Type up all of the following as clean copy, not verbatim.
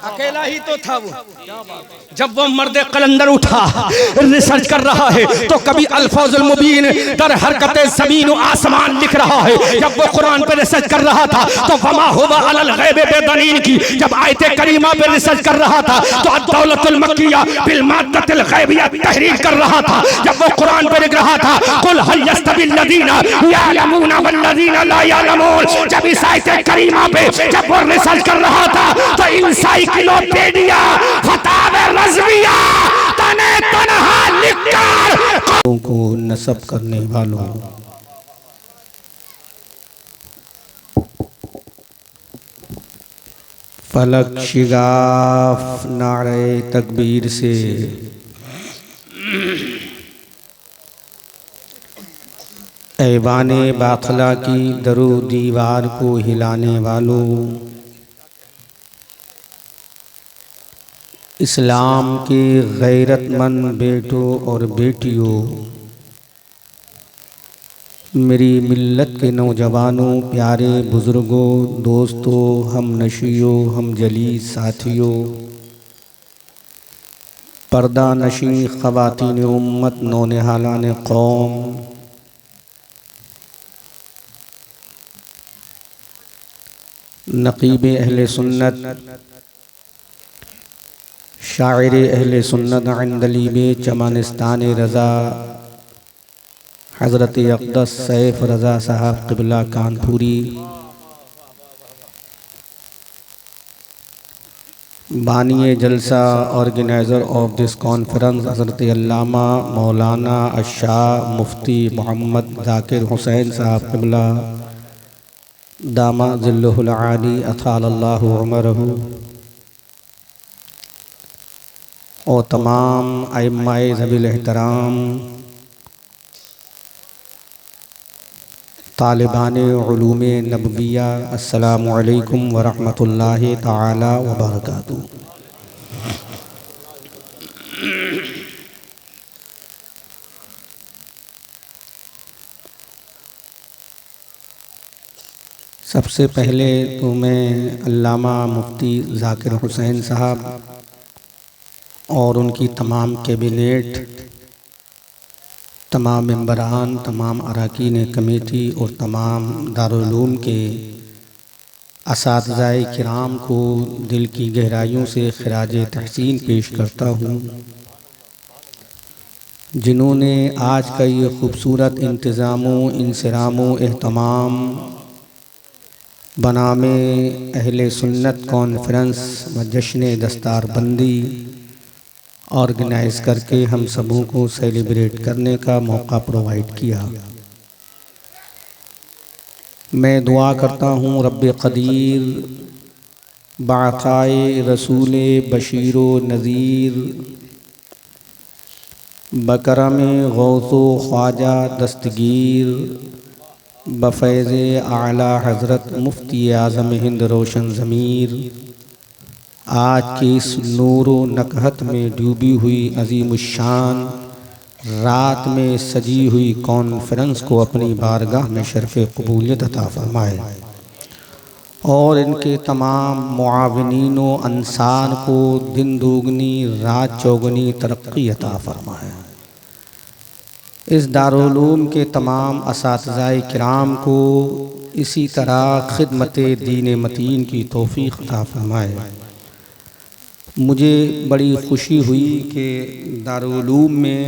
अकेला ही तो था वो। जब वो मर्द कलंदर उठा रिसर्च कर रहा है तो कभी अल्फाजुल मुबीन दर हरकत ज़मीन आसमान लिख रहा है। जब वो कुरान पे रिसर्च कर रहा था तो वमा हुवा अलल गैब बेदनीन की जब आयत करीमा पे रिसर्च कर रहा था तो अद-दौलतुल मक्किया बिल माद्दतिल गैबिया तहरीर कर रहा था। जब वो कुरान पे लिख रहा था कुल हल यस्तविल लदीना यअलमूना वल लदीना ला यअलमून, जब इस आयत करीमा पे जब वो रिसर्च कर रहा था तो इंसाइक्लोपीडिया फतावे रज़विया तने तनहा लिखकर को नस्ब करने वालों, फलक शिगाफ नारे तकबीर से ऐवाने बाखला की दरो दीवार को हिलाने वालों, इस्लाम के गैरतमंद बेटों और बेटियों, मेरी मिल्लत के नौजवानों, प्यारे बुज़ुर्गों, दोस्तों, हम नशियों, हम जली साथियों, पर्दा नशी ख़वातीन उम्मत, नौनिहालान कौम, नक़ीब अहले सुन्नत, शायर अहले सुन्नत अंदलीब चमानिस्तान रज़ा हज़रत अक़दस सैफ रज़ा साहब क़िबला कानपुरी, बानिए जलसा ऑर्गेनाइज़र ऑफ दिस कॉन्फ्रेंस हज़रत अल्लामा मौलाना अशाह मुफ्ती मोहम्मद ज़ाकिर हुसैन साहब क़िबला दामा ज़िल्लुहुल आली अतालल्लाहु उमरहु, और तमाम अइम्माए ज़वील एहतराम, तालिबाने उलूमे नबविया, अस्सलामु अलैकुम व रहमतुल्लाहि ताला व बरकातुहू। सबसे पहले तो मैं अल्लामा मुफ्ती ज़ाकिर हुसैन साहब और उनकी तमाम कैबिनेट, तमाम मेंबरान, तमाम अरकान कमेटी और तमाम दारुल उलूम के असातिज़ाए किराम को दिल की गहराइयों से खिराज तहसीन पेश करता हूँ, जिन्होंने आज का ये खूबसूरत इंतज़ामो इंसरामो एहतमाम बनामे अहले सुन्नत कॉन्फ्रेंस व जश्न दस्तारबंदी ऑर्गेनाइज़ करके हम सबों को सेलिब्रेट करने का मौका प्रोवाइड किया। मैं दुआ करता हूँ रब्बे क़दीर बाक़ाए रसूल बशीरो नज़ीर बकरम गौसो ख्वाजा दस्तगीर बफ़ैज़े आला हज़रत मुफ्ती आज़म हिंद रोशन ज़मीर, आज की इस नूरो नकहत में डूबी हुई अज़ीमुश्शान रात में सजी हुई कॉन्फ्रेंस को अपनी बारगाह में शर्फ़ क़बूलियत अता फ़रमाए और इनके तमाम मुआविनीन व अंसार को दिन दोगुनी रात चौगुनी तरक्की अता फ़रमाए। इस दारुल उलूम के तमाम असातिज़ाए किराम को इसी तरह खिदमत दीन मतीन की तौफ़ीक़ अता फ़रमाए। मुझे बड़ी खुशी हुई कि दारुल उलूम में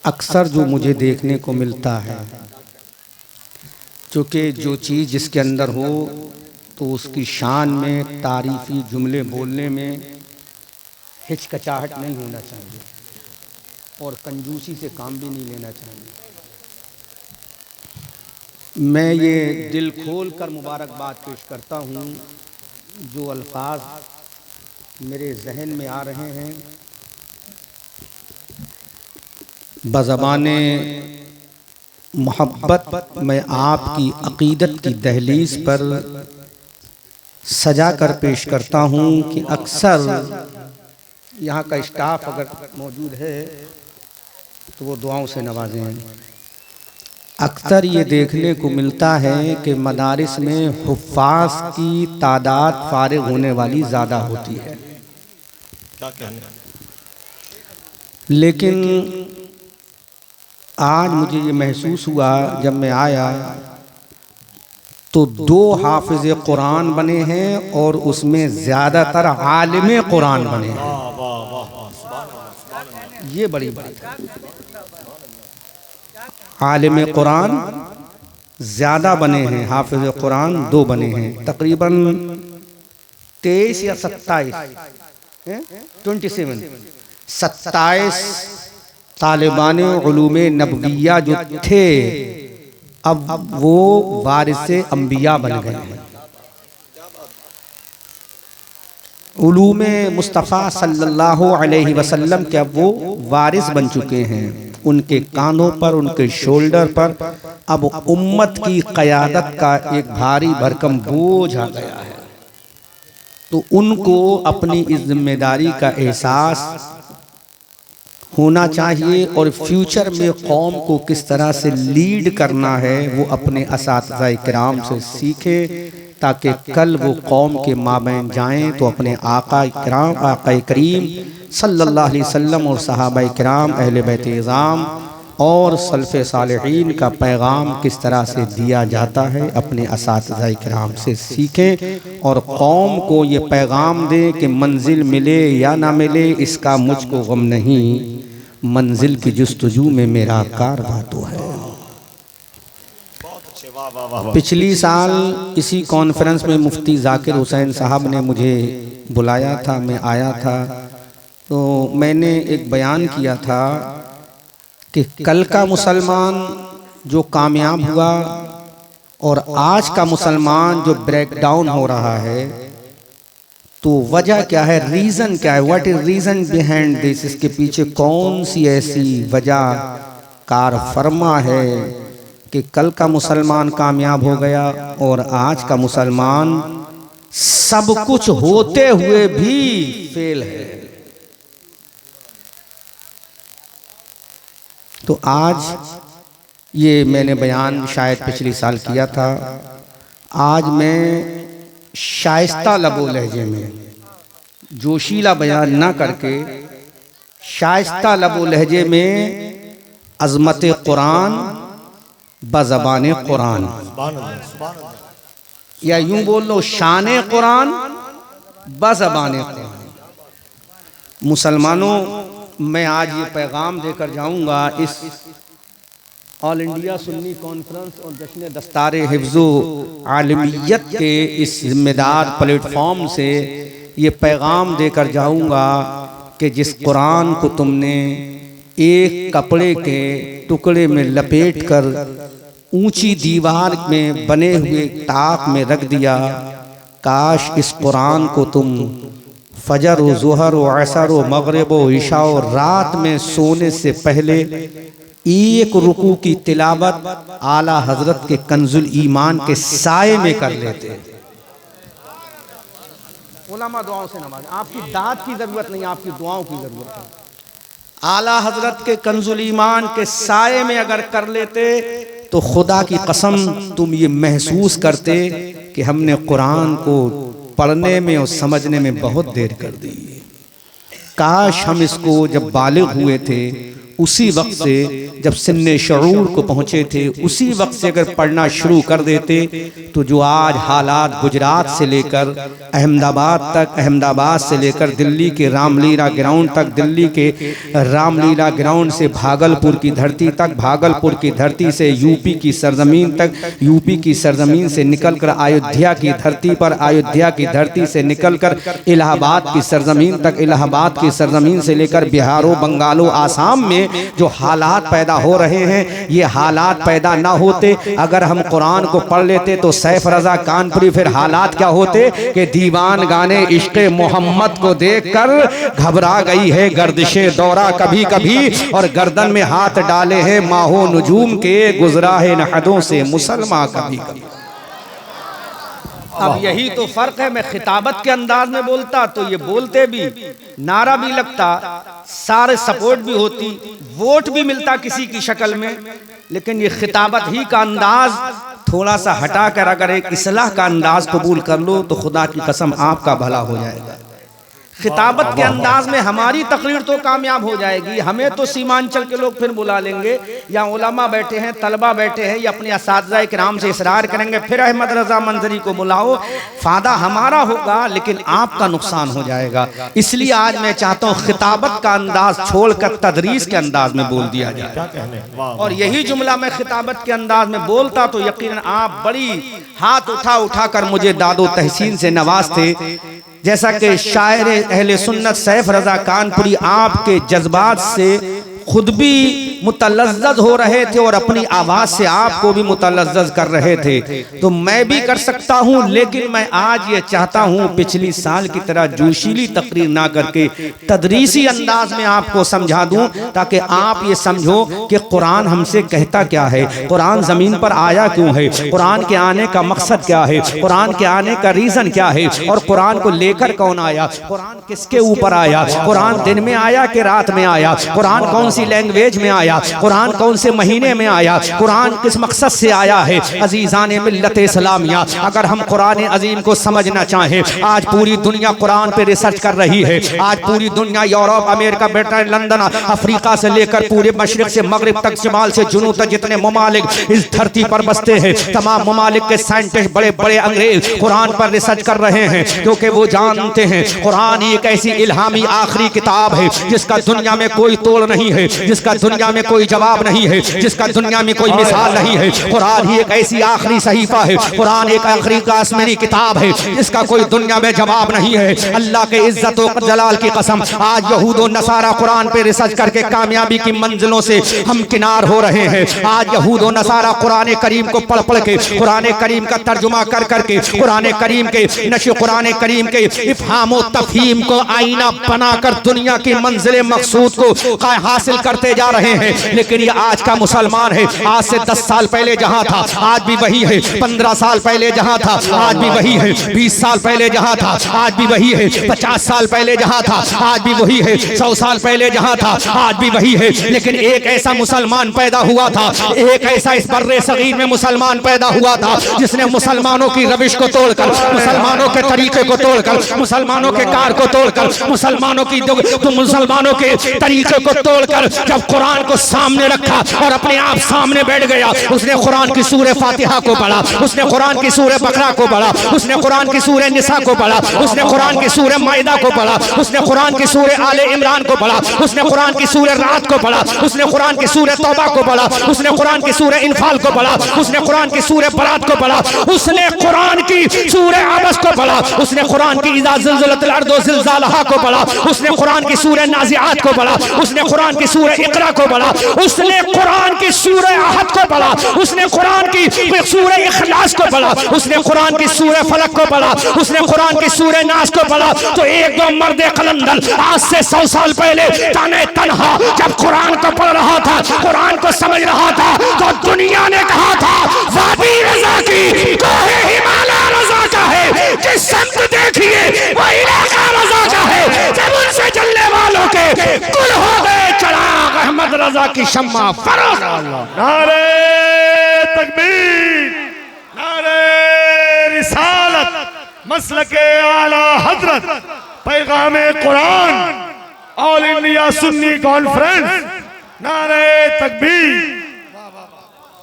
अक्सर जो मुझे देखने को मिलता है, चूँकि जो चीज़ जिसके अंदर हो तो उसकी शान में तारीफ़ी जुमले बोलने में हिचकिचाहट नहीं होना चाहिए और कंजूसी से काम भी नहीं लेना चाहिए। मैं ये दिल खोल कर मुबारकबाद पेश करता हूँ, जो अल्फाज मेरे जहन में आ रहे हैं बज़बाने मोहब्बत मैं आपकी अक़ीदत की दहलीज़ पर सजा कर पेश करता हूँ कि अक्सर यहाँ का स्टाफ अगर मौजूद है तो वो दुआओं से नवाजें। अक्सर ये देखने को मिलता है कि मदारिस में हुफ्फाज की तादाद फारिग होने वाली ज़्यादा होती है, क्या कहने। लेकिन आज मुझे ये महसूस हुआ जब मैं आया तो 2 हाफिज़ कुरान बने हैं और उसमें ज़्यादातर आलिम कुरान बने हैं। ये बड़ी बात है। आलिम कुरान ज़्यादा बने हैं, हाफिज़ कुरान 2 बने हैं। तकरीबन 23 या 27 तालिबान उलूम नबविया जो थे अब वो वारिसे अंबिया बन गए हैं। उलूम मुस्तफ़ा सल्लल्लाहु अलैहि वसल्लम के अब वो वारिस बन चुके हैं। उनके कानों पर, उनके शोल्डर पर अब उम्मत की क़यादत का एक भारी भरकम बोझ आ गया है। तो उनको अपनी इस जिम्मेदारी का एहसास होना चाहिए और फ्यूचर में कौम को किस तरह से लीड करना है वो अपने असातिज़ा किराम से सीखे, ताकि कल वो कौम के माबैन जाएं तो अपने आका करीम सल्लल्लाहु अलैहि वसल्लम और सहाबाए किराम, अहले बैत इज़ाम और सल्फ़े सालिहीन का पैगाम किस तरह से दिया जाता है अपने असातिज़ा किराम से सीखें और कौम को ये पैगाम दें कि मंजिल मिले या ना मिले इसका मुझको गम नहीं, मंजिल की जुस्तजू में मेरा कारवां तो है। पिछली साल इसी कॉन्फ्रेंस में मुफ्ती ज़ाकिर हुसैन साहब ने मुझे बुलाया था, मैं आया था। तो मैंने एक बयान किया था कि कल का मुसलमान जो कामयाब हुआ और आज का मुसलमान जो ब्रेक डाउन हो रहा है, तो वजह क्या है, रीज़न क्या है, what is reason behind this, इसके पीछे कौन सी ऐसी वजह कार फरमा है कि कल का मुसलमान कामयाब हो गया और आज का मुसलमान सब कुछ होते हुए भी फेल है। तो आज ये मैंने बयान शायद पिछली साल किया था, आज मैं शाइस्ता लबो लहजे में जोशीला बयान ना करके शाइस्ता लबो लहजे में अज़मत कुरान बज़बान कुरान, या यूं बोल लो शान कुरान बज़बान कुरान। मुसलमानों, मैं आज ये पैगाम देकर जाऊंगा इस ऑल इंडिया सुन्नी कॉन्फ्रेंस और जश्न दस्तार हिफ्ज़ो आलमियत के इस जिम्मेदार प्लेटफॉर्म से ये पैगाम देकर जाऊंगा कि जिस कुरान को तुमने एक कपड़े के टुकड़े में लपेट कर ऊंची दीवार में बने हुए ताक में रख दिया, काश इस कुरान को तुम फजर व ज़ुहर व असर व मगरिब व इशा व रात में सोने से पहले एक रुकू की तिलावत आला हजरत के कंजुल ईमान के साये में कर लेते। उलमा दुआओं से नमाज, आपकी दाद की जरूरत नहीं, आपकी दुआओं की जरूरत है। आला हजरत के कंजुल ईमान के साये में अगर कर लेते तो खुदा की कसम तुम ये महसूस करते कि हमने कुरान को पढ़ने में और समझने में बहुत देर कर दी। काश हम इसको जब बालिग हुए थे उसी वक्त से, जब सिन्ने शऊर को पहुँचे थे उसी वक्त से अगर पढ़ना शुरू कर देते तो जो आज हालात गुजरात से लेकर अहमदाबाद तक, अहमदाबाद से लेकर दिल्ली के रामलीला ग्राउंड तक, दिल्ली के रामलीला ग्राउंड से भागलपुर की धरती तक, भागलपुर की धरती से यूपी की सरजमीन तक, यूपी की सरजमीन से निकलकर अयोध्या की धरती पर, अयोध्या की धरती से निकलकर इलाहाबाद की सरजमीन तक, इलाहाबाद की सरजमीन से लेकर बिहारो, बंगालो, आसाम में जो हालात पैदा हो रहे हैं, ये हालात पैदा ना होते अगर हम कुरान को पढ़ लेते तो सैफ रजा कानपुरी फिर हालात क्या होते कि दीवान गाने इश्क़े मोहम्मद को देखकर घबरा गई है गर्दिशे दौरा कभी कभी, और गर्दन में हाथ डाले हैं माहो नजूम के, गुजरा है नहदों से मुसलमान कभी कभी। अब यही तो फर्क है, मैं खिताबत के अंदाज में बोलता तो ये बोलते भी, नारा भी लगता, सारे सपोर्ट भी होती, वोट भी मिलता किसी की शक्ल में, लेकिन ये खिताबत ही का अंदाज थोड़ा सा हटाकर अगर एक इस्लाह का अंदाज कबूल कर लो तो खुदा की कसम आपका भला हो जाएगा। खिताबत के अंदाज में हमारी तकरीर तो कामयाब हो जाएगी, हमें तो सीमांचल के लोग फिर बुला लेंगे, या उलमा बैठे हैं, तलबा बैठे हैं, या अपने असातिज़ा किराम से इसरार करेंगे फिर अहमद रज़ा मंजरी को बुलाओ। फ़ायदा हमारा होगा लेकिन आपका नुकसान हो जाएगा। इसलिए आज मैं चाहता हूँ खिताबत का अंदाज छोड़कर तदरीस के अंदाज में बोल दिया जाए। और यही जुमला मैं खिताबत के अंदाज में बोलता तो यकीनन आप बड़ी हाथ उठा उठा कर मुझे दादो तहसीन से नवाजते। जैसा कि शायर अहले सुन्नत सैफ रजा कानपुरी आपके जज्बात से खुद भी मुतलज़्ज़ज़ हो रहे थे और अपनी आवाज़ से आपको भी मुतलज़्ज़ज़ कर रहे थे, तो मैं भी कर सकता हूँ। लेकिन मैं आज ये चाहता हूँ पिछली साल की तरह जोशीली तकरीर ना करके तदरीसी अंदाज में आपको समझा दूँ, ताकि आप ये समझो कि कुरान हमसे कहता क्या है, कुरान ज़मीन पर आया क्यों है, कुरान के आने का मकसद क्या है, कुरान के आने का रीज़न क्या है, और कुरान को लेकर कौन आया, कुरान किसके ऊपर आया, कुरान दिन में आया कि रात में आया, कुरान कौन सी लैंग्वेज में आया, कुरान कौन से महीने में आया, कुरान किस मकसद से आया है। अजीज़ान मिल्लत इस्लामिया, अगर हम कुरान अजीम को समझना चाहें, आज पूरी दुनिया कुरान पे रिसर्च कर रही है। आज पूरी दुनिया Europe, America, Britain, London, Africa से लेकर पूरे मशरिक से मगरिब तक, शिमाल से जुनूब तक जितने ममालिक इस धरती पर बसते हैं, तमाम ममालिक के साइंटिस्ट, बड़े बड़े अंग्रेज कुरान पर रिसर्च कर रहे हैं, क्योंकि वो जानते हैं कुरान एक ऐसी इल्हामी आखिरी किताब है जिसका दुनिया में कोई तोड़ नहीं है, जिसका दुनिया में कोई जवाब नहीं है, जिसका दुनिया में कोई मिसाल नहीं है। कुरान ही एक ऐसी आखिरी सहीफा है, कुरान एक आखिरी आसमानी किताब है जिसका कोई दुनिया में जवाब नहीं है। अल्लाह के इज्जत और जलाल की कसम, आज यहूद और नसारा कुरान पे रिसर्च करके कामयाबी की मंजिलों से हम किनार हो रहे हैं। आज यहूद और नसारा कुरान करीम को पढ़ पढ़ के, कुरान करीम का तर्जुमा कर करके, कुरान करीम के नशे, कुरान करीम के इफ़हाम और तफ़हीम को आईना बनाकर दुनिया की मंजिल मकसूद को हासिल करते जा रहे हैं। लेकिन ये आज का मुसलमान है, आज से 10 साल पहले जहां था आज भी वही है, 15 साल पहले जहां था आज भी वही है, 20 साल पहले जहां था आज भी वही है, 50 साल पहले जहां था आज भी वही है, 100 साल पहले जहां था आज भी वही है। लेकिन एक ऐसा मुसलमान पैदा हुआ था, एक ऐसा इस बर्रे सगीर में मुसलमान पैदा हुआ था जिसने मुसलमानों की रविश को तोड़कर, मुसलमानों के तरीके को तोड़कर, मुसलमानों के कार को तोड़कर, मुसलमानों की मुसलमानों के तरीके को तोड़कर जब कुरान को सामने रखा और अपने आप सामने बैठ गया, उसने कुरान की सूरह फातिहा को पढ़ा, उसने कुरान की सूरह बकरा को पढ़ा, उसने कुरान की सूरह निसा को पढ़ा, उसने कुरान की सूरह माइदा को पढ़ा, उसने कुरान की सूरह आले इमरान को पढ़ा, उसने कुरान की सूरह रात को पढ़ा, उसने कुरान की सूरह तौबा को पढ़ा, उसने कुरान की सूरह इनफाल को पढ़ा, उसने कुरान की सूरह बरात को पढ़ा, उसने कुरान की सूरह अबस को पढ़ा, उसने कुरान की इज़ा ज़ुलज़िलतिल अर्ज़ु ज़िलज़ालहा को पढ़ा, उसने कुरान की सूरह नाज़िआत को पढ़ा, उसने कुरान की सूरह इक़रा को पढ़ा, उसने कुरान की सूरह अहद को पढ़ा, उसने कुरान की सूरह इखलास को पढ़ा, उसने कुरान की सूरह फलक को पढ़ा, उसने कुरान की सूरह नास को पढ़ा। तो एक दो मर्द कलंदर आज से 100 साल पहले तने तन्हा जब कुरान को पढ़ रहा था, कुरान को समझ रहा था, तो दुनिया ने कहा था वादी रजा की कोहे हिमालय रजा का है, जिस संत देखिए वो इलाका रजा का है। जब उनसे चलने वालों के कुल हो गए चराग अहमद रजा की शम्मा फरोज। नारे तकबीर, नारे रिसालत, मसलके आला हजरत, पैगामे कुरान, ऑल इंडिया सुन्नी कॉन्फ्रेंस, नारे तकबीर।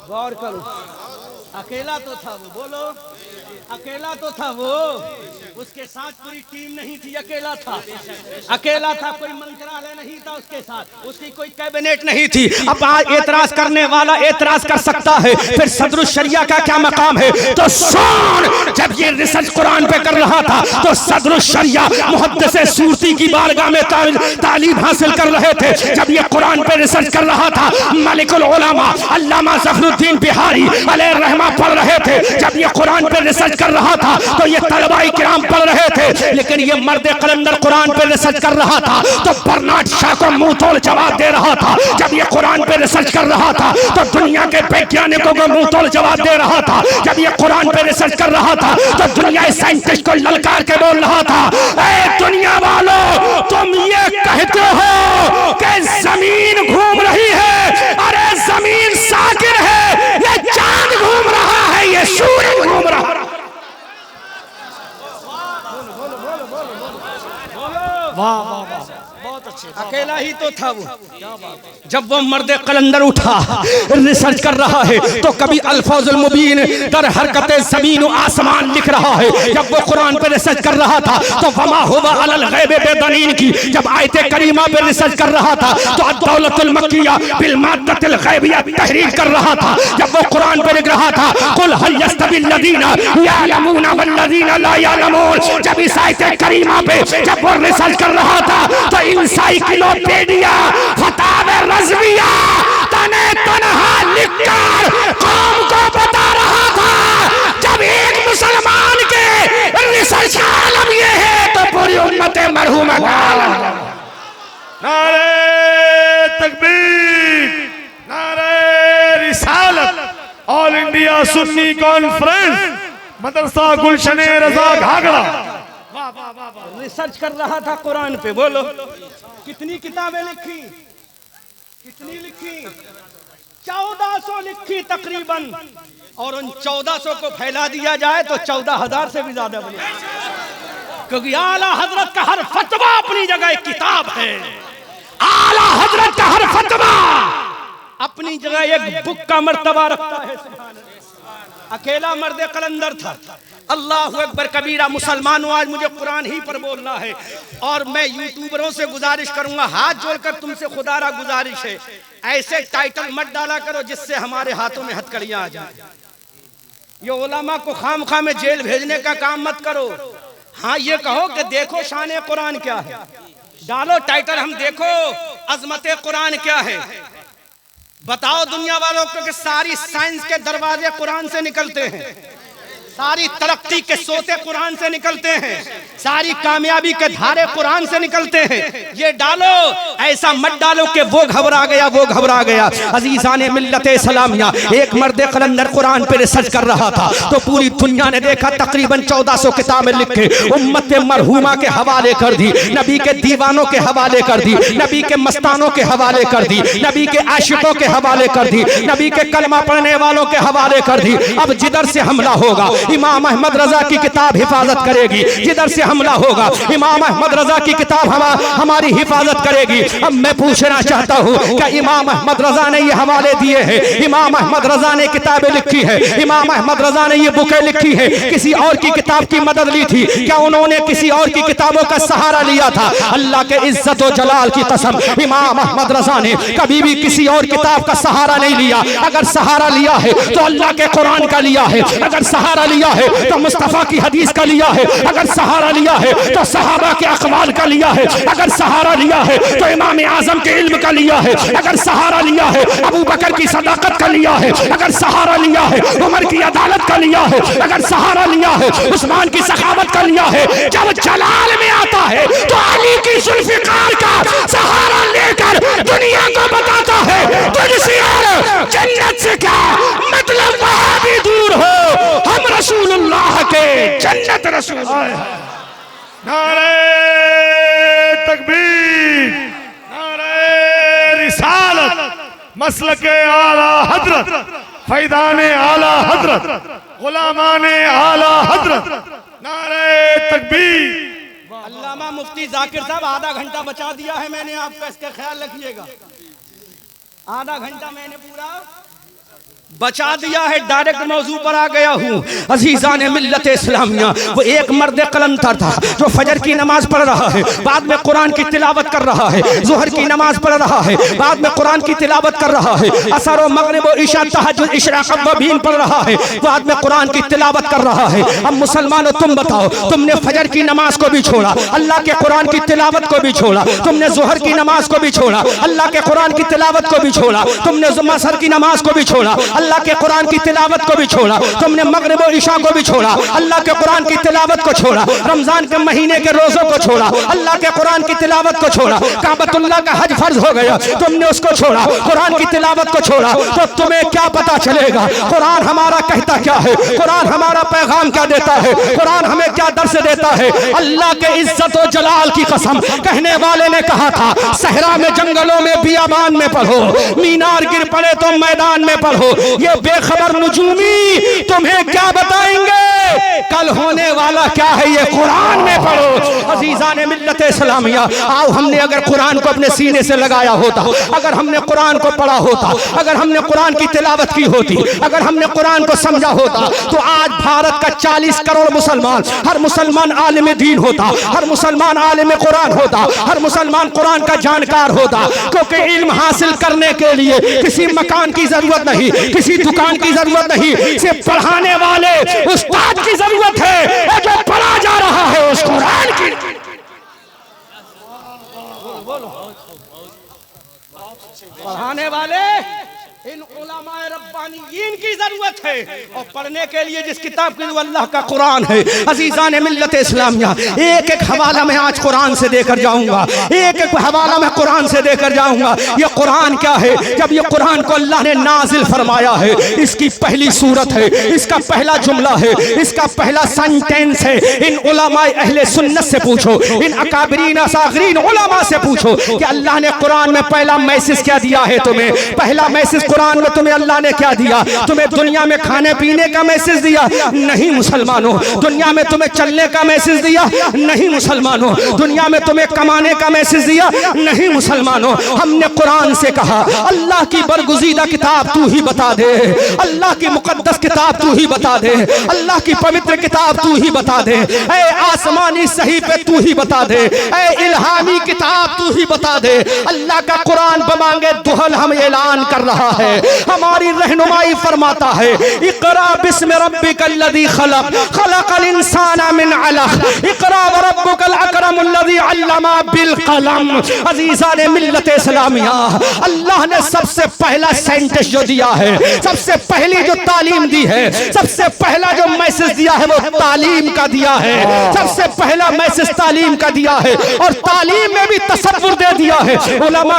गौर करो, अकेला तो था वो, बोलो अकेला तो था वो, उसके साथ पूरी टीम नहीं थी, अकेला था, अकेला था, कोई मंत्रालय नहीं था उसके साथ, उसकी कोई कैबिनेट नहीं थी। अब आज एतराज करने वाला एतराज कर सकता है, फिर सदरुल शरिया का क्या मकाम है? तो सुन, जब ये रिसर्च कुरान पे कर रहा था तो सदरुल शरिया मुहद्दिस सूरती की बारगाह में तालीम हासिल कर रहे थे। जब ये कुरान पे रिसर्च कर रहा था मलिकुल उलमा अल्लामा ज़फरुद्दीन बिहारी अलैहि रहमा पढ़ रहे थे। जब ये कुरान पे रिसर्च कर रहा था तो ये तलबाई किराम पढ़ रहे थे। लेकिन ये मर्द कलंदर कुरान पे रिसर्च कर रहा था तो बर्नार्ड शॉ को मुंह तोड़ जवाब दे रहा था। जब ये कुरान पे रिसर्च कर रहा था तो दुनिया के वैज्ञानिकों को मुंह तोड़ जवाब दे रहा था। जब ये कुरान पे रिसर्च कर रहा था तो दुनिया साइंटिस्ट को ललकार के बोल रहा था, ए दुनिया वालों, तुम ये कहते हो कि जमीन घूम रही है, अरे जमीन साकिर वाह वाह वाह, बहुत अच्छे। अकेला ही तो था वो। जब वो मर्द कलंदर उठा रिसर्च कर रहा है तो कभी अल्फाजुल मुबीन दर हरकत ज़मीन व आसमान लिख रहा है। जब वो कुरान पे रिसर्च कर रहा था तो वमा हुवा अलल गैब बेदनीन की जब आयत करीमा पे रिसर्च कर रहा था तो अद-दौलतुल मक्किया बिल माद्दतिल गैबिया तहरीर कर रहा था। जब वो कुरान पे लिख रहा था कुल हल यस्तविल लदीना यअलमूना वल लदीना ला यअलमून, जब इस आयत करीमा पे जब वो रिसर्च कर रहा था तो इंसाइक्लोपीडिया फतावे रज़विया तने तनहा लिखकर कौम को बता रहा था। जब एक मुसलमान के रिसर्च का आलम ये है तो पूरी उम्मत मरहूमा का आलम। नारे तकबीर, नारे रिसालत, ऑल इंडिया सुन्नी कॉन्फ्रेंस, मदरसा गुलशन रजा घाघरा। रिसर्च कर रहा था कुरान पे। बोलो कितनी किताबें लिखी, कितनी लिखी? 1400 लिखी तकरीबन, और उन 1400 को फैला दिया जाए तो 14,000 से भी ज्यादा बने, क्योंकि आला हजरत का हर फतवा अपनी जगह एक किताब है। आला हजरत का हर फतवा अपनी जगह एक बुक का मर्तबा रखता है। अकेला मर्द कलंदर था। अल्लाहु अकबर कबीरा। मुसलमानों, आज मुझे कुरान ही पर बोलना है और मैं यूट्यूबरों से गुजारिश करूंगा, हाथ जोड़कर तुमसे खुदारा गुजारिश है, ऐसे टाइटल मत डाला करो जिससे हमारे हाथों में हथकड़ियां आ जाए। ये उलमा को खामखा में जेल भेजने का काम मत करो। हाँ, ये कहो कि देखो शान कुरान क्या है, डालो टाइटल, हम देखो अजमत कुरान क्या है। बताओ दुनिया वालों को कि सारी साइंस के दरवाजे कुरान से निकलते हैं, सारी तरक्की के सोते कुरान से निकलते हैं, सारी कामयाबी के धारे कुरान से निकलते हैं। ये डालो, ऐसा मत डालो कि वो घबरा गया, वो घबरा गया। अजीजाने मिल्लत इस्लामिया, एक मर्द कलंदर कुरान पे रिसर्च कर रहा था तो पूरी दुनिया ने देखा तकरीबन 1400 किताबें लिख के उम्मत मरहूमा के हवाले कर दी, नबी के दीवानों के हवाले कर दी, नबी के मस्तानों के हवाले कर दी, नबी के आशिकों के हवाले कर दी, नबी के कलमा पढ़ने वालों के हवाले कर दी। अब जिधर से हमला होगा इमाम अहमद रजा की किताब हिफाजत करेगी, जिधर से हमला होगा इमाम अहमद रजा की किताब हमारी हिफाजत करेगी। अब मैं पूछना चाहता हूँ, क्या इमाम अहमद रजा ने ये हवाले दिए हैं, इमाम अहमद रजा ने किताबें लिखी है, इमाम अहमद रजा ने ये बुकें लिखी है, किसी और की किताब की मदद ली थी? क्या उन्होंने किसी और की किताबों का सहारा लिया था? अल्लाह के इज्जत और जलाल की कसम, इमाम अहमद रजा ने कभी भी किसी और किताब का सहारा नहीं लिया। अगर सहारा लिया है तो अल्लाह के कुरान का लिया है, अगर सहारा लिया है तो मुस्तफा की हदीस का लिया है, अगर सहारा लिया है तो सहाबा के अक़वाल का लिया है, अगर सहारा लिया है तो इमाम आज़म के इल्म का लिया है, अगर सहारा लिया है अबू बकर की सदाकत का लिया है, अगर सहारा लिया है उमर की अदालत का लिया है, अगर सहारा लिया है उस्मान की सखावत का लिया है। जब जलाल में आता है तो अली की जुल्फ़िकार का सहारा लेकर दुनिया को बताता है तुझसे और जन्नत से क्या मतलब, वहां भी दूर हो, हम रसूलुल्लाह के जन्नत रसूल। नारे तकबीर, नारे रिसालत, मसलके आला हजरत, फैदाने आला हजरत, गुलामाने आला हजरत। नारे तकबीर। अल्लामा मुफ्ती जाकिर साहब, आधा घंटा बचा दिया है मैंने आपका, इसका ख्याल रखिएगा। आधा घंटा मैंने पूरा बचा दिया है, डायरेक्ट मौजू पर आ गया हूँ। अजीजान मिल्लत इस्लामिया, वो एक मर्द कलंदर था जो फजर की नमाज पढ़ रहा है, बाद में कुरान की तिलावत कर रहा है, ज़ुहर की नमाज पढ़ रहा है, बाद में कुरान की तिलावत कर रहा है, असर व मगरिब व इशा तहज्जुद इशराक़ व बीन पढ़ रहा है, बाद में कुरान की तिलावत कर रहा है। अब मुसलमानों, तुम बताओ, तुमने फजर की नमाज को भी छोड़ा, अल्लाह के कुरान की तिलावत को भी छोड़ा, तुमने ज़ुहर की नमाज को भी छोड़ा, अल्लाह के कुरान की तिलावत को भी छोड़ा, तुमने असर की नमाज को भी छोड़ा, अल्लाह के कुरान की तिलावत को भी छोड़ा, तुमने मगरिब और इशा को भी छोड़ा, अल्लाह के कुरान की तिलावत को छोड़ा, रमजान के महीने के रोजों को छोड़ा, अल्लाह के कुरान की तिलावत को छोड़ा, काबतुल्लाह का हज फर्ज हो गया, तुमने उसको छोड़ा, कुरान की तिलावत को छोड़ा, तो तुम्हें क्या पता चलेगा कुरान हमारा कहता क्या है, कुरान हमारा पैगाम क्या देता है, कुरान हमें क्या दर्स देता है। अल्लाह के इज्जत और जलाल की कसम, कहने वाले ने कहा था सहरा में, जंगलों में, बियाबान में पढ़ो, मीनार गिर पड़े तो मैदान में पढ़ो, ये बेखबर नुजूमी तुम्हें क्या बताएंगे। कल होने वाला क्या है ये कुरान में पढ़ो। अजीजान मिल्लत इस्लामिया, आओ हमने अगर कुरान को अपने सीने से लगाया होता, अगर हमने कुरान को पढ़ा होता, अगर हमने कुरान की तिलावत की होती, अगर हमने कुरान को समझा होता, तो आज भारत का 40 करोड़ मुसलमान, हर मुसलमान आलिम दीन होता, हर मुसलमान आलिम कुरान होता, हर मुसलमान कुरान का जानकार होता। क्योंकि इल्म हासिल करने के लिए किसी मकान की जरूरत नहीं, किसी दुकान की जरूरत नहीं, सिर्फ पढ़ाने वाले उस्ताद की जरूरत है। और जो पढ़ा जा रहा है उस कुरान की, पढ़ाने वाले इन उलमाए रब्बानीयीन की जरूरत है। और पढ़ने के लिए जिस किताब की अल्लाह का कुरान है। अजीजान मिल्लत इस्लामिया, एक एक हवाला मैं आज कुरान से देकर जाऊंगा, एक एक हवाला मैं कुरान से देकर जाऊंगा। ये कुरान क्या है? जब ये कुरान को अल्लाह ने नाजिल फरमाया है, इसकी पहली सूरत है, इसका पहला जुमला है, इसका पहला सेंटेंस है। इन उलमाए अहले सुन्नत से पूछो, इन अकाबरीन असागरीन उलमा से पूछो कि अल्लाह ने कुरान में पहला मैसेज क्या दिया है तुम्हें? पहला मैसेज कुरान में तुम्हें अल्लाह ने क्या दिया? तुम्हें दुनिया में खाने पीने का मैसेज दिया? नहीं मुसलमानों। दुनिया में तुम्हें चलने का मैसेज दिया? नहीं मुसलमानों। दुनिया में तुम्हें कमाने का मैसेज दिया? नहीं मुसलमानों। हमने कुरान से कहा अल्लाह की बरगुज़ीदा किताब तू ही बता दे, अल्लाह की मुकद्दस किताब तू ही बता दे, अल्लाह की पवित्र किताब तू ही बता दे, ऐ आसमानी सही पे तू ही बता दे, ऐ इल्हामी किताब तू ही बता दे। अल्लाह का कुरान बमांगे दुहल हम ऐलान कर रहा है, हमारी रहनुमाई फरमाता है इक़रा बिस्मि रब्बिकल्लज़ी खलक़ खलक़ल इंसाना मिन अलक़ इक़रा व रब्बुकल अकरमुल्लज़ी अल्लमा बिल क़लम। अज़ीज़ान मिल्लत इस्लामिया, अल्लाह ने सबसे पहला सेंटेंस जो दिया है, सबसे पहली जो तालीम दी है, सबसे पहला जो मैसेज दिया है वो तालीम का दिया है। सबसे पहला मैसेज तालीम का दिया है और तालीम में भी तसव्वुर दे दिया है। उलमा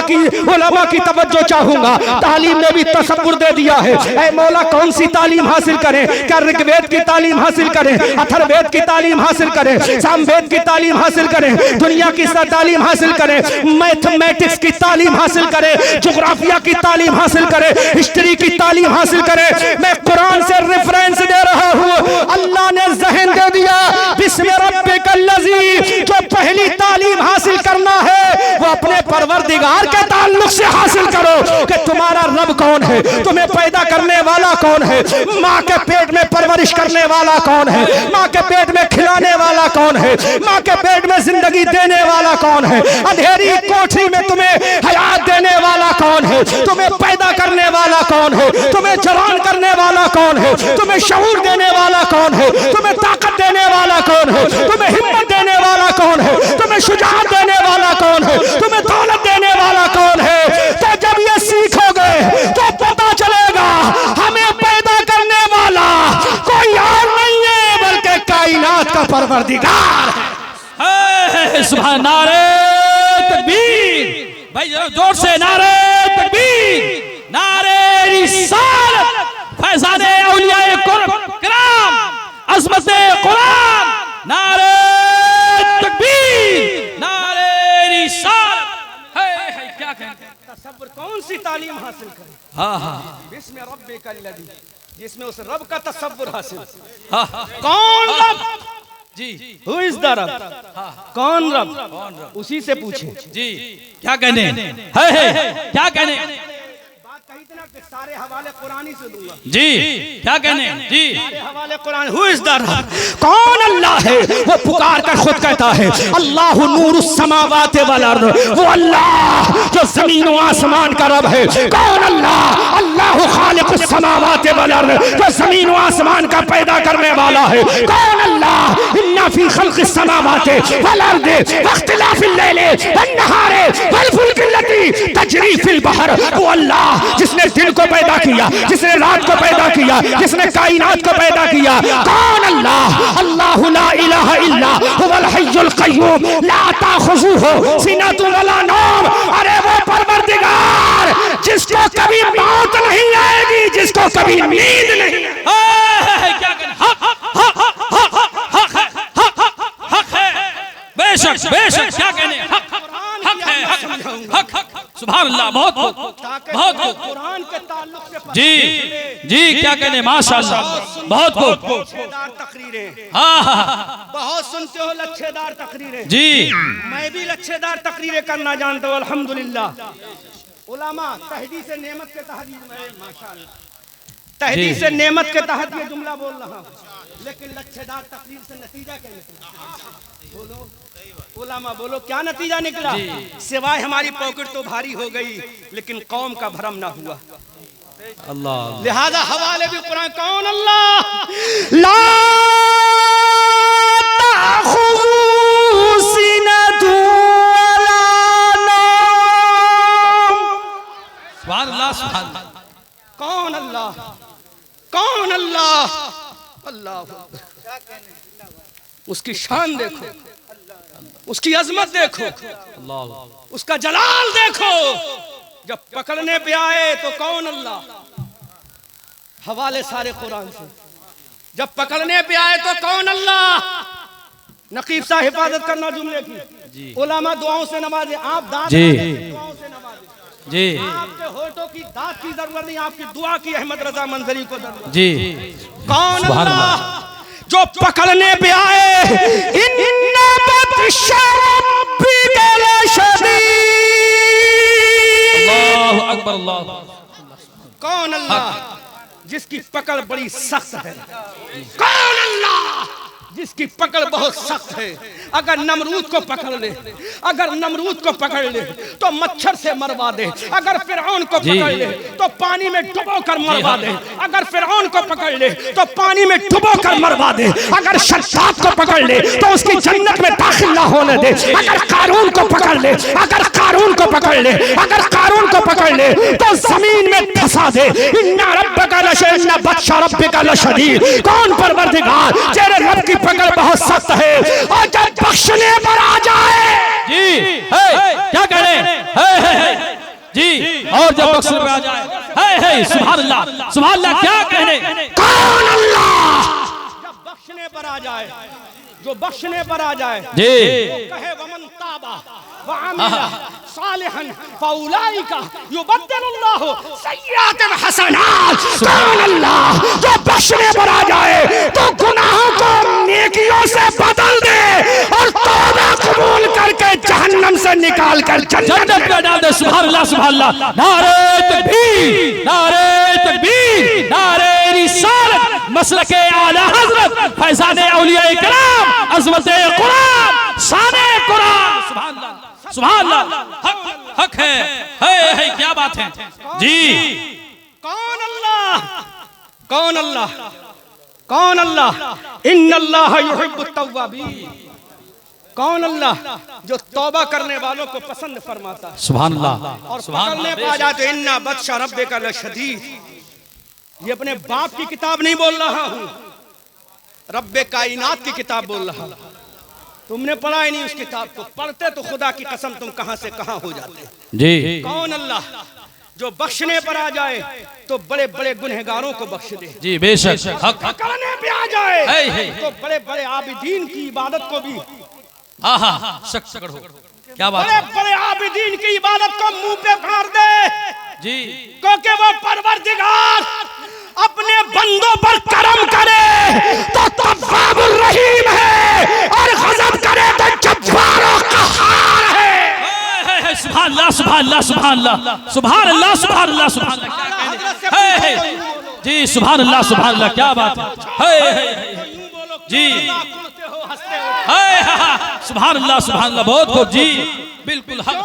की तवज्जो चाहूंगा, तालीम में भी तसव्वुर दे दिया है। ऐ मौला कौन सी तालीम हासिल करें? क्या ऋग्वेद की तालीम हासिल करें, अथर्ववेद की तालीम हासिल करें, सामवेद की तालीम हासिल करें, दुनिया की तालीम हासिल करें, मैथमेटिक्स की तालीम हासिल करें, ज्योग्राफिया की तालीम हासिल करें, हिस्ट्री की तालीम हासिल करें? मैं कुरान से रेफरेंस दे रहा हूँ। अल्लाह ने ज़हन दे दिया बिस्मि रब्बिकल्लज़ी। जो पहली तालीम हासिल करना है वो अपने परवरदिगार के ताल्लुक से हासिल करो कि तुम्हारा रब कौन है, तुम्हें पैदा करने वाला कौन है, माँ के पेट में परवरिश करने वाला कौन है, माँ के पेट में खिलाने वाला कौन है, माँ के पेट में जिंदगी देने वाला कौन है, अंधेरी कोठरी में तुम्हें हयात देने वाला कौन है, तुम्हें पैदा करने वाला कौन है, तुम्हें जवान करने वाला कौन है, तुम्हें शऊर देने वाला कौन है, तुम्हें ताकत देने वाला कौन है, तुम्हें हिम्मत देने वाला कौन है, तुम्हें शुजाअत देने वाला कौन है, तुम्हें दौलत देने वाला कौन है। तो जब ये सीखोगे तो पता चलेगा हमें पैदा करने वाला कोई और नहीं है बल्कि कायनात का परवरदिगार है। सुभान, नारे तकबीर भाई, जोर से नारे तकबीर, नारे रिसालत, फैज़ाने औलियाए किराम, अज़मते कुरान, नारे तकबीर, नारे रिसालत। क्या कहें? तसव्वुर कौन सी तालीम हासिल करें? हाँ हाँ, बिस्मि रब्बिकल्लज़ी, जिसमें उस रब का तसव्वुर हासिल। हाँ कौन रब? जी, हु इज द रब? कौन रब? उसी से पूछे जी। क्या कहने है, क्या कहने? बात कही थी ना कि सारे हवाले कुरानी से दूंगा जी। क्या कहने? जी, सारे हवाले कुरान। हु इज द रब? कौन अल्लाह है? वो पुकार कर खुद कहता है अल्लाहु नूरुस समावाति वल अर्द, वो अल्लाह जो जमीन और आसमान का रब है। कौन अल्लाह? अल्लाहु खालिकुस समावाति वल अर्द, जो जमीन और आसमान का पैदा करने वाला है। कौन अल्लाह? इन्ना फी खल्क़िस समावाति वल अर्द वख्तिलाफिल लैलि वन नहारि वल फुल्कि लती तजरी फिल बहर, वो अल्लाह जिसने दिन को पैदा किया, जिसने रात को पैदा किया, जिसने कायनात को पैदा किया। कौन अल्लाह? अल्लाहु ला इलाहा इल्ला हुवल हय्युल क़य्यूम ला ताख़ुज़ुहु सिनतुन वला नौम। अरे वो परवरदिगार जिसको कभी मौत नहीं आएगी, जिसको कभी नींद नहीं। क्या कहने? हक है, बेशक बेशक। क्या कहने? हक है, हक। सुभान अल्लाह, बहुत खूब, बहुत खूब। कुरान के ताल्लुक से जी जी, क्या कहने, माशाअल्लाह, बहुत खूब। लच्छेदार तकरीरें, हाँ हाँ बहुत सुनते हो लच्छेदार तकरीरें। जी, मैं भी लच्छेदार तकरीरें करना जानता हूँ अल्हम्दुलिल्लाह। उलमा तहदीस नेमत के तहत माशाअल्लाह, तहदीस नेमत के तहत ये जुमला बोल रहा हूँ, लेकिन लच्छेदार तकरीर से नतीजा क्या निकला? बोलो उलमा, बोलो क्या नतीजा निकला? सिवाय हमारी पॉकेट तो भारी हो गई, लेकिन कौम का भरम ना हुआ। अल्लाह, लिहाजा हवाले भी कुरान, कौन अल्लाह ला ताखुज़ुहु सिनतुन वला नौम। सुभान अल्लाह, सुभान अल्लाह। कौन अल्लाह, कौन अल्लाह? अल्लाह, उसकी शान देखो, उसकी अजमत देखो, उसका जलाल देखो। जब पकड़ने पे आए तो कौन अल्लाह, हवाले सारे कुरान से। जब पकड़ने पे आए तो कौन अल्लाह। नकीब साहब हिफाजत करना जुमले की, उलमा दुआओं से नवाजे, आप दाद जी। दुआओं से नवाजे। जी आपके होठों की दाद की जरूरत नहीं, आपकी दुआ की अहमद रजा मंजरी को जरूरत। जी, कौन सुभान अल्लाह जो पकड़ने पे आए, इन्ना बत्शा रब्बिका लशदीद। अल्लाहु अकबर, अल्लाह। कौन अल्लाह जिसकी पकड़ बड़ी सख्त है? कौन अल्लाह जिसकी पकड़ बहुत सख्त है? अगर नमरूद को पकड़ ले, अगर नमरूद को पकड़ ले तो मच्छर से मरवा दे। अगर फिरौन को पकड़ ले तो पानी में डुबो कर मरवा दे। अगर फिरौन को पकड़ ले तो पानी में डुबो कर मरवा दे। अगर शद्दाद को पकड़ ले तो उसकी जन्नत में दाखिल ना होने दे। अगर कारून को पकड़ ले, अगर कारून को पकड़ ले, अगर कारून को पकड़ ले तो जमीन में धंसा दे। इन्ना रब्बका लशदीद, बत्शा रब्बिका लशदीद। कौन परवरदिगार तेरे रब की पकड़ बहुत सख्त है, और जब बख्शने पर आ जाए। जी है, क्या कह रहे हैं? जी, और जब बख्शने पर आ जाए, सुभान अल्लाह, सुभान अल्लाह, क्या कह रहे हैं? कौन अल्लाह जब बख्शने पर आ जाए, जो बख्शने पर आ जाए, जी, कहे वमन ताबा व अमिला सालिहन फौलाइका युबद्दिलुल्लाहु सय्यातिन हसनात। कौन अल्लाह जो बख्शने पर आ जाए तो गुनाहों को नेकियों से बदल दे और तौबा कबूल करके जहन्नम से निकाल कर जन्नत में डाल दे। सुभान अल्लाह, सुभान अल्लाह। नारे तकबीर, नारे तकबीर, नारे रिसालत, मसलके आला हजरत, फैज़ाने औलिया इकराम, अज़मते कुरान, शाने कुरान। सुभान अल्लाह, सुभान अल्लाह। हक हक है, क्या बात है जी। कौन अल्लाह, कौन अल्लाह, कौन अल्लाह? इन्नल्लाह युहिब्बुत तव्वाबीन। कौन अल्लाह जो तौबा करने वालों को पसंद फरमाता है। सुभान अल्लाह, और पकड़ने पे आ जाए तो इन्ना बत्शा रब्बिका लशदीद। ये अपने बाप की किताब नहीं बोल रहा हूँ, रब्बे कायनात की किताब बोल रहा हूँ। तुमने पढ़ा ही नहीं उस किताब को, पढ़ते तो खुदा की कसम तुम कहां से कहां हो जाते जी। कौन अल्लाह जो बख्शने पर आ जाए तो बड़े बड़े गुनहगारों को बख्श दे। जी बेशक, हक हक। पकड़ने पे आ जाए तो बड़े बड़े आबिदीन की इबादत को भी, हाँ हाँ, शक सकड़ हो, क्या बात बड़े है बड़े आबिदीन की इबादत को मुंह पे मार दे। जी। क्योंकि वो परवरदिगार अपने बंदों पर करम करे तो तव्वाबुर रहीम है, और गजब करे तो जब्बार और कहार है। सुभान अल्लाह, सुभान अल्लाह, सुभान अल्लाह, सुभान अल्लाह, सुभान अल्लाह, सुभान अल्लाह। जी सुभान अल्लाह, सुभान अल्लाह, क्या बात है जी। सुभान अल्लाह, सुभान अल्लाह, बहुत खूब जी, बिल्कुल हक।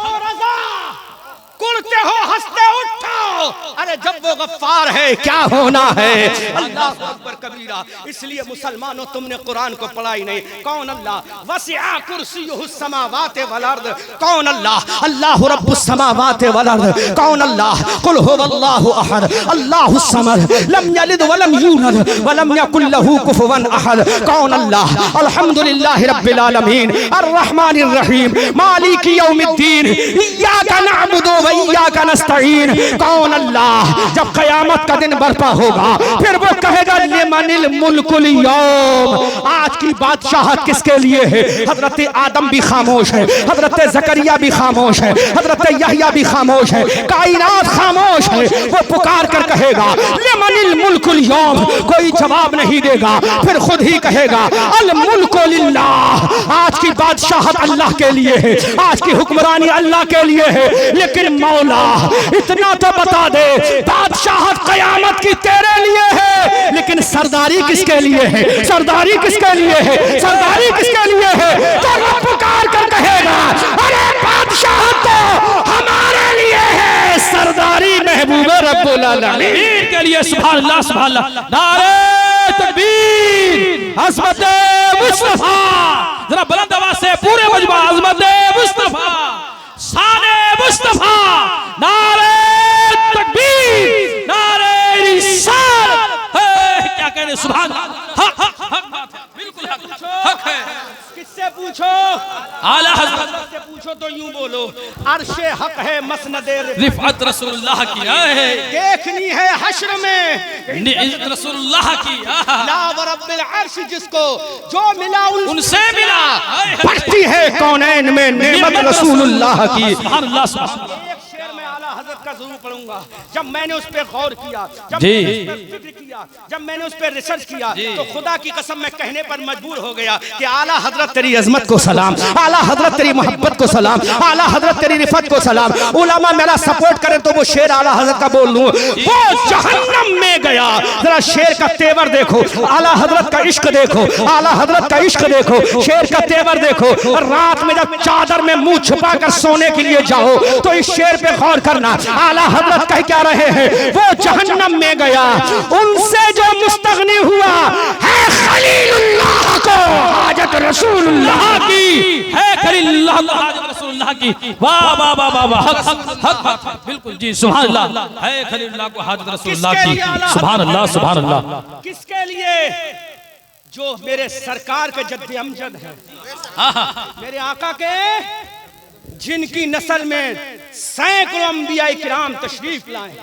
कुड़ते हो हंसते उठो, अरे जब वो गफ्फार है क्या होना है। अल्लाह अकबर कबीरा। इसलिए मुसलमानों तुमने कुरान को पढ़ा ही नहीं। कौन अल्लाह? वसिआ कुर्सियुहु समावाति वल अर्द। कौन अल्लाह? अल्लाहु रब्बुस समावाति वल अर्द। कौन अल्लाह? कुल हुवल्लाहु अहद अल्लाहुस समद लम यलिद वलम यूलद वलम यकुल लहू कुफुवन अहद। कौन अल्लाह? अल्हम्दुलिल्लाहि रब्बिल आलमीन अर्रहमानिर रहीम मालिकी यौमिद्दीन इय्याका नअबुदु व इय्याका नस्तईन। कौन कौन अल्लाह। जब कयामत का दिन बर्पा होगा फिर वो कहेगा लिमनिल मुल्कुल यौम, आज की बादशाहत किसके लिए है। हजरत आदम भी खामोश है, हजरत जकरिया भी खामोश है, हजरत यहया भी खामोश है, कायनात खामोश है। वो पुकार कर कहेगा लिमनिल मुल्कुल यौम, कोई जवाब नहीं देगा। फिर खुद ही कहेगा अल मुल्कु लिल्लाह, आज की बादशाहत अल्लाह के लिए है, आज की हुक्मरानी अल्लाह के लिए है। लेकिन मौला इतना तो बता दे, बादशाहत कयामत की तेरे लिए है, लेकिन सरदारी किसके लिए है, सरदारी किसके लिए है, सरदारी किसके लिए है। तो वो पुकार कर कहेगा अरे बादशाहत तो हमारे लिए है, सरदारी महबूब रब्बुल आलमीन के लिए। सुभान अल्लाह, सुभान अल्लाह। नारे तकबीर, अज़मत मुस्तफा, जरा बुलंद आवाज से पूरे मजमा, अज़मत मुस्तफा, शान मुस्तफा, नारे तकबीर, नारे रिसालत। क्या कहने, सुभान अल्लाह, हक बिल्कुल हक है। किससे पूछो, आला हज़रत से पूछो तो यूं बोलो अर्शे हक है मसनदे रिफ़अत रसूलुल्लाह की है, देखनी है हश्र में इज़्ज़त रसूलुल्लाह की। ला व रब्बिल अर्श, जिसको जो मिला उनसे मिला, बढ़ती है कौनैन में नेमत रसूलुल्लाह की। सुभान अल्लाह, सुभान अल्लाह। एक शेर में आला हज़रत का जरूर पढ़ूंगा। जब मैंने उस पर गौर किया, जब जी। मैंने उस पर फिक्र किया, जब मैंने उस पर रिसर्च किया, तो खुदा की कसम मैं कहने पर मजबूर हो गया कि आला हज़रत तेरी अजमत को सलाम, आला हज़रत तेरी मोहब्बत को सलाम, आला हज़रत तेरी रिफत को सलाम। उलमा मेरा सपोर्ट करें तो वो शेर आला हज़रत का बोल लूं। वो जहन्नम में गया, जरा शेर का तेवर देखो, आला हज़रत का इश्क देखो, आला हज़रत का इश्क देखो, शेर का तेवर देखो। रात में जब चादर में मुंह छुपा कर सोने के लिए जाओ तो इस शेर पे गौर करना। आला हज़रत कह क्या रहे हैं, वो जहन्नम में गया, उनसे जो मुस्तगनी हुआ है खलीलुल्लाह को हाजत रसूलुल्लाह की, है खलीलुल्लाह को हाजत रसूलुल्लाह की। वाह वाह वाह वाह वाह, हक हक हक, बिल्कुल जी, सुभान अल्लाह। है खलीलुल्लाह को हाजत रसूलुल्लाह की, सुभान अल्लाह, सुभान अल्लाह। किसके लिए, जो मेरे सरकार के जद्द अमजद है, मेरे आका के, जिनकी नस्ल में सैकड़ों अंबिया किराम तशरीफ लाए।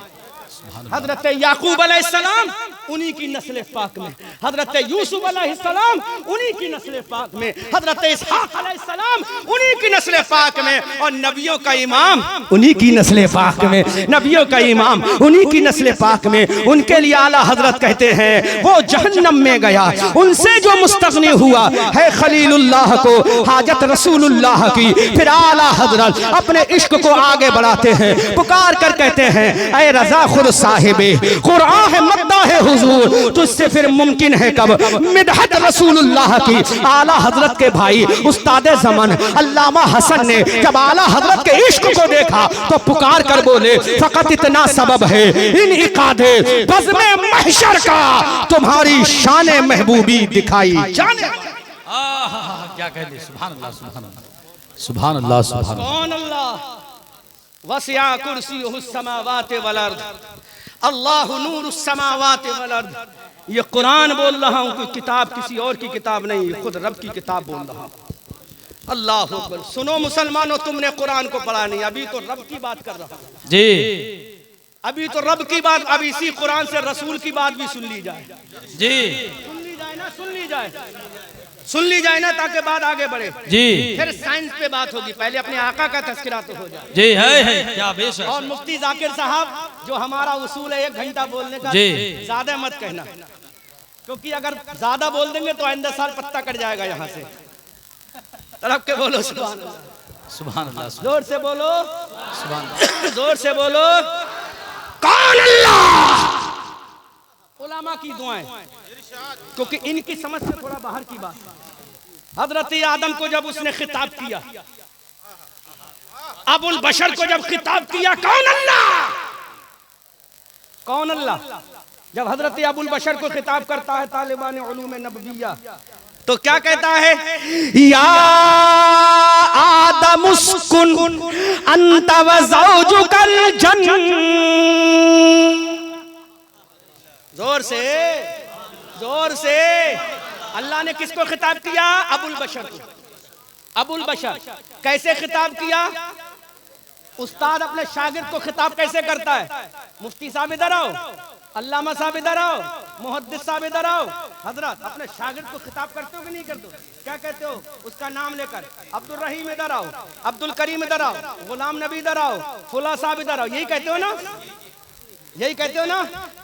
हजरत याकूब अलैहिस्सलाम उन्हीं की नस्ल पाक में, हजरत यूसुफ अलैहिस्सलाम उन्हीं की नस्ल पाक में, हजरत इसहाक अलैहिस्सलाम उन्हीं की नस्ल पाक में, और नबियों का इमाम उन्हीं की नस्ल पाक में, नबियों का इमाम उन्हीं की नस्ल पाक में। उनके लिए आला हजरत कहते हैं वो जहन्नम में गया, उनसे जो मुस्तगनी हुआ है खलीलुल्लाह को हाजत रसूलुल्लाह की। फिर आला हजरत अपने इश्क को आगे बढ़ाते हैं, पुकार कर कहते हैं ऐ रजा खुद साहिबे कुरान है मद्दा है हुजूर, तुझसे फिर मुमकिन है कब मिदहत रसूलुल्लाह की। आला हजरत के भाई उस्ताद ज़मान अल्लामा हसन ने जब आला हजरत के इश्क को देखा तो पुकार कर बोले फकत इतना सबब है इन इकादे बज़्मे महशर का, तुम्हारी शान महबूबी दिखाई जाने। क्या कह दे, सुभान अल्लाह, सुभान अल्लाह, सुभान अल्लाह, सुभान अल्लाह। कौन अल्लाह वसिया कुर्सीयुहु समावाति वल अर्द, अल्लाहु नूरुस समावाति वल अर्द। ये कुरान बोल रहा हूँ, कोई किताब किसी और की किताब नहीं, खुद रब की किताब बोल रहा हूँ। अल्लाह अकबर। सुनो मुसलमानों, तुमने कुरान को पढ़ा नहीं, अभी तो रब की बात कर रहा हूँ जी, अभी तो रब की बात। अब इसी कुरान से रसूल की बात भी सुन ली जाए, जी, सुन ली जाए ना, सुन ली जाए, सुन ली जाए ना, ताकि बात आगे बढ़े। जी, फिर साइंस पे बात होगी, पहले अपने आका का तस्करा तो हो जाए। जी, है क्या बेशक। और मुफ्ती जाकिर साहब, जो हमारा उसूल है 1 घंटा बोलने का, जी। ज्यादा मत कहना, क्योंकि अगर ज्यादा बोल देंगे तो आइंदा साल पत्ता कट जाएगा यहाँ से। तरफ के बोलो सुभान अल्लाह, सुभान अल्लाह, जोर से बोलो, सुभान अल्लाह। जोर से बोलो कौन अल्लाह। उलमा की दुआएं, क्योंकि इनकी समझ से थोड़ा बाहर की बात। हजरत आदम को जब उसने खिताब किया, अबुल बशर को जब खिताब किया कौन अल्लाह, कौन अल्लाह, जब हजरत अबुल बशर को खिताब करता है तालिबान उलूम नबविया, तो क्या कहता है, या आदम उस्कुन अंत व ज़ौजुकल जन्नह। जोर से, जोर से। अल्लाह ने किसको खिताब किया, अबुल बशर को। अबुल बशर कैसे खिताब किया, उस्ताद अपने शागिर्द को खिताब कैसे करता है? मुफ्ती साहब इधर आओ, अल्लामा साहब इधर आओ, मुहद्दिस साहब इधर आओ। हजरत अपने शागिर्द को खिताब करते हो कि नहीं करते हो? क्या कहते हो उसका नाम लेकर? अब्दुल रहीम इधर आओ, अब्दुल करीम इधर आओ, गुलाम नबी इधर आओ, फुला साहब इधर आओ। यही कहते हो ना? यही कहते हो ना?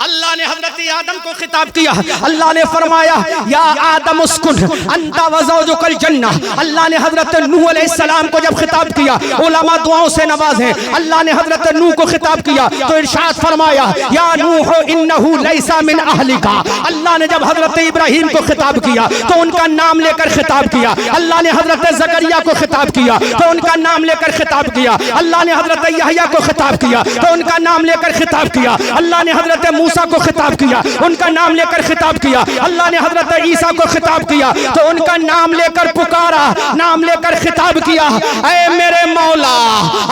अल्लाह ने हजरत आदम को खिताब किया। अल्लाह ने फरमाया या आदम उस्कुन अंता व ज़ौजुकल जन्ना। अल्लाह ने हजरत नूह अलैहिस्सलाम को जब खिताब किया, उलमा दुआओं से नवाजे, अल्लाह ने हजरत नूह को खिताब किया तो इरशाद फरमाया या नूह इन्नहु लैसा मिन अहलिका। अल्लाह ने जब हजरत इब्राहीम को खिताब किया तो उनका नाम लेकर खिताब किया। अल्लाह ने हजरत ज़करिया को खिताब किया तो उनका नाम लेकर खिताब किया। अल्लाह ने हजरत यहया को खिताब किया तो उनका नाम लेकर खिताब किया। अल्लाह ने हजरत मूसा को खिताब किया, उनका नाम लेकर खिताब किया। अल्लाह ने हजरत ईसा को खिताब किया तो उनका नाम लेकर पुकारा, नाम लेकर खिताब किया। ऐ मेरे मौला,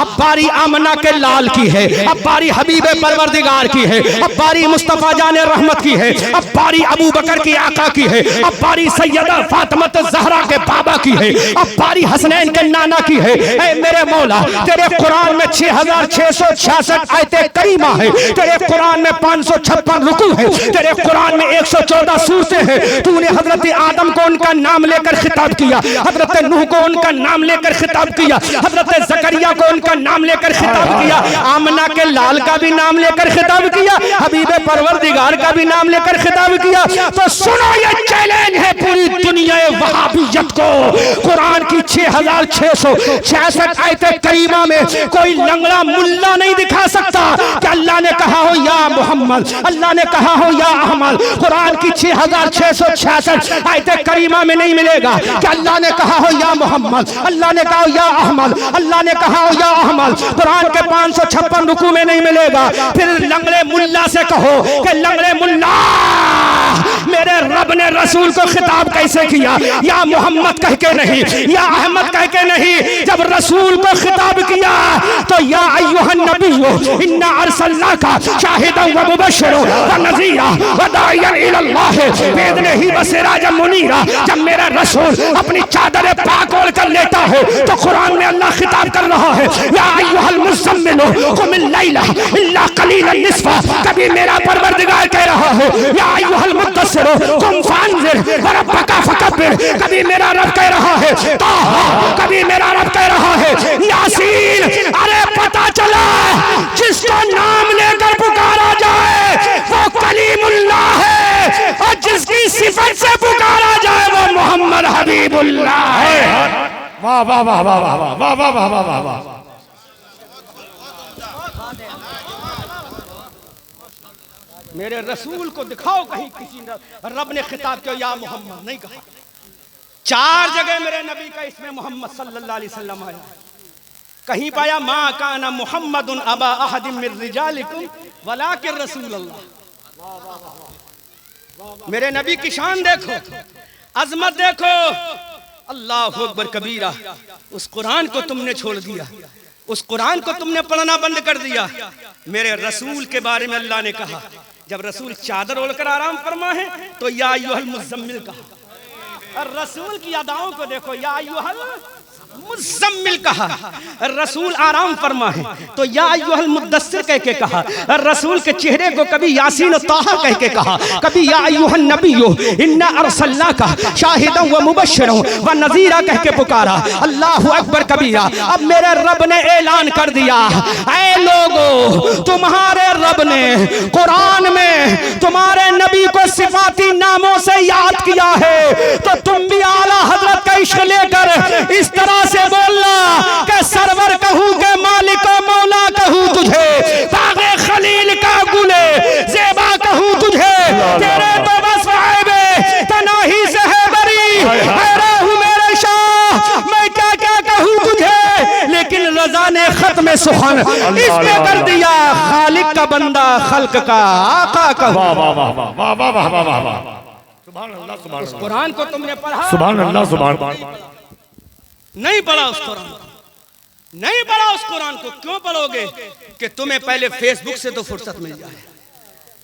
अब बारी आमना के लाल की है, अब बारी हबीब परवरदिगार की है, अब बारी मुस्तफा जाने रहमत की है, अब बारी अबू बकर की आका की है, अब बारी सैयदा फातिमा ज़हरा के बाबा की है, अब बारी हसनैन के नाना की है। ऐ मेरे मौला, तेरे कुरान में 6666 आयते करीमा है, तेरे कुरान में 556 रुकू है, तेरे कुरान में 114 सूरतें हैं। तूने हजरत आदम को उनका नाम लेकर खिताब किया, हजरत नूह को उनका नाम लेकर खिताब किया, हजरत ज़करिया को उनका नाम लेकर खिताब किया, आमना के लाल का भी नाम लेकर खिताब किया, हबीब परवरदिगार का भी नाम लेकर खिताब किया। तो सुनो, ये चैलेंज है पूरी दुनिया वहाबियत को। कुरान की 6666 आयते करीमा में कोई लंगड़ा मुल्ला नहीं दिखा सकता कि अल्लाह ने कहा हो या मोहम्मद, अल्लाह ने कहा हो या अहमद। कुरान की 6666 आयते करीमा में नहीं मिलेगा कि अल्लाह ने कहा हो या मोहम्मद, अल्लाह ने कहा हो या अहमद, अल्लाह ने कहा हो या अहमद। कुरान के 556 रुकू में नहीं मिलेगा। फिर लंगड़े मुल्ला से कहो कि लंगड़े मुल्ला, मेरे रब ने रसूल को खिताब कैसे किया? या मोहम्मद कह के नहीं, या अहमद कह के नहीं। जब रसूल को खिताब किया तो या अय्युहन नबिय्यु इन्ना अर्सलनाका शाहिदन व मुबश्शिरन व नज़ीरा व दाइयन इलल्लाह बिइज़निही व सिराजन मुनीरा। जब मेरा रसूल अपनी चादर पाक ओढ़ कर लेता है तो कुरान में अल्लाह खिताब कर रहा है या अय्युहल मुज़म्मिल कुमिल लैला इल्ला कलीलन निस्फा। कभी मेरा परवरदिगार कह रहा है या अय्युहल मुद्दस्सिर कुम फअंज़िर व रब्बका फकब्बिर। कभी मेरा रब कह रहा है ताहा, कभी मेरा रब कह रहा है यासीन। अरे पता चला जिसको नाम लेकर पुकारा जाए वो कलीमुल्लाह है, और जिसकी सिफत से पुकारा जाए वो मोहम्मद हबीबुल्लाह है। वाह वाह वाह वाह वाह वाह वाह वाह वाह वाह वाह। मेरे रसूल को दिखाओ कहीं किसी रब ने खिताब किया या मोहम्मद, नहीं कहा। 4 जगह मेरे नबी का इसमें मोहम्मद सल्लल्लाहु अलैहि वसल्लम आया। कहीं पाया मा काना मुहम्मदुन अबा अहदिम मिर रिजालिकुम वलाकिन रसूलुल्लाह। मेरे नबी की शान देखो, अजमत देखो, अल्लाहु अकबर कबीरा। उस कुरान को तुमने छोड़ दिया, उस कुरान को तुमने पढ़ना बंद कर दिया। मेरे रसूल के बारे में अल्लाह ने कहा, जब रसूल चादर ओढ़कर आराम फरमा है तो या अय्युहल मुज़म्मिल कहा। और रसूल की अदाओं को देखो, या अय्युहल मुज़म्मिल कहा। रसूल आराम फरमा है तो या अय्युहल मुद्दस्सिर कह के कहा। रसूल के चेहरे को कभी यासीन और ताहा कह के कहा, कभी या अय्युहन नबिय्यु इन्ना अर्सलनाका शाहिदन व मुबश्शिरन व नज़ीरा कह के पुकारा। अल्लाहु अकबर कबीरा। अब मेरे रब ने ऐलान कर दिया, ऐ लोगो, तुम्हारे रब ने कुरान में तुम्हारे नबी को सिफाती नामों से याद किया है, तो तुम भी आला हजरत का इश्क लेकर इस तरह से बोलना कि सरवर कहूं के मालिक मौला कहूं तुझे, बागे खलील का गुले ज़ेबा कहूं तुझे, तेरे तो बस वाइबे तनाही से है बरी, हूँ मेरे शाह, मैं क्या क्या कहूं तुझे। लेकिन रज़ा ने खत्म सुखन इसमें कर दिया, खालिक का बंदा खल्क का आका कहूं। वाह वाह वाह वाह वाह वाह वाह वाह वाह। सुभान अल्लाह सुभान अल्लाह। कुरान को तुमने पढ़ा? सुभान अल्लाह सुभान अल्लाह। नहीं पढ़ा उस कुरान को, नहीं पढ़ा उस कुरान को। क्यों पढ़ोगे? कि तुम्हें पहले फेसबुक से तो फुर्सत मिल जाए,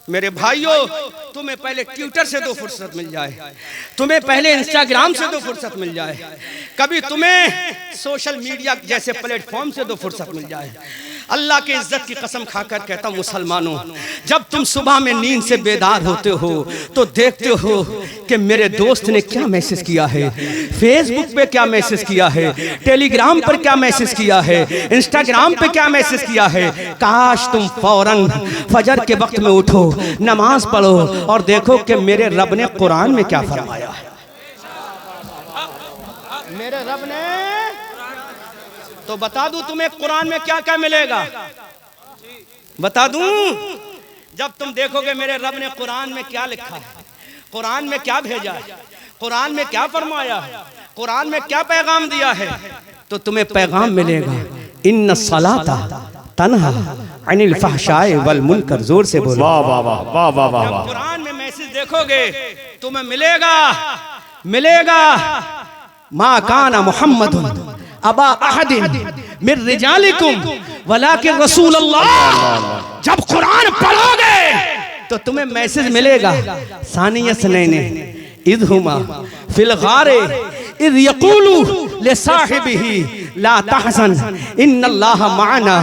मेरे भाइयों, तुम्हें पहले ट्विटर से 2 फुर्सत मिल जाए, तुम्हें पहले इंस्टाग्राम से 2 फुर्सत मिल जाए, कभी तुम्हें सोशल मीडिया जैसे प्लेटफॉर्म से 2 फुर्सत मिल जाए। अल्लाह की इज्जत की कसम खाकर कहता हूँ मुसलमानों, जब तुम सुबह में नींद से बेदार होते हो तो देखते हो कि मेरे दोस्त ने क्या मैसेज किया है, फेसबुक पे क्या मैसेज किया है, टेलीग्राम पर क्या मैसेज किया है, इंस्टाग्राम पे क्या मैसेज किया है। काश तुम फौरन फजर के वक्त में उठो, नमाज पढ़ो और देखो कि मेरे रब ने कुरान में क्या फरमाया है। मेरे रब ने तो बता दूं तुम्हें कुरान में क्या क्या मिलेगा, बता दूं। जब तुम देखोगे मेरे रब ने कुरान में क्या लिखा है, कुरान में क्या भेजा है, कुरान में क्या फरमाया है, कुरान में क्या पैगाम दिया है, तो तुम्हें पैगाम मिलेगा इन्ना सलाता तन्हा अनिल फहशाए वल मुनकर। जोर से बोलो वाह वाह वाह वाह वाह वाह वाह। कुरान में मैसेज देखोगे तुम्हें मिलेगा मा काना मुहम्मदुन अबा अहदिन मिर रिजालिकुम वलाकिन रसूलुल्लाह। जब कुरान पढ़ोगे तो तुम्हें मैसेज मिलेगा सानिया सनैने इद हुमा फिल गारे इद यकूलु लिसाहिबिही ला तहज़न इन्नल्लाह माअना।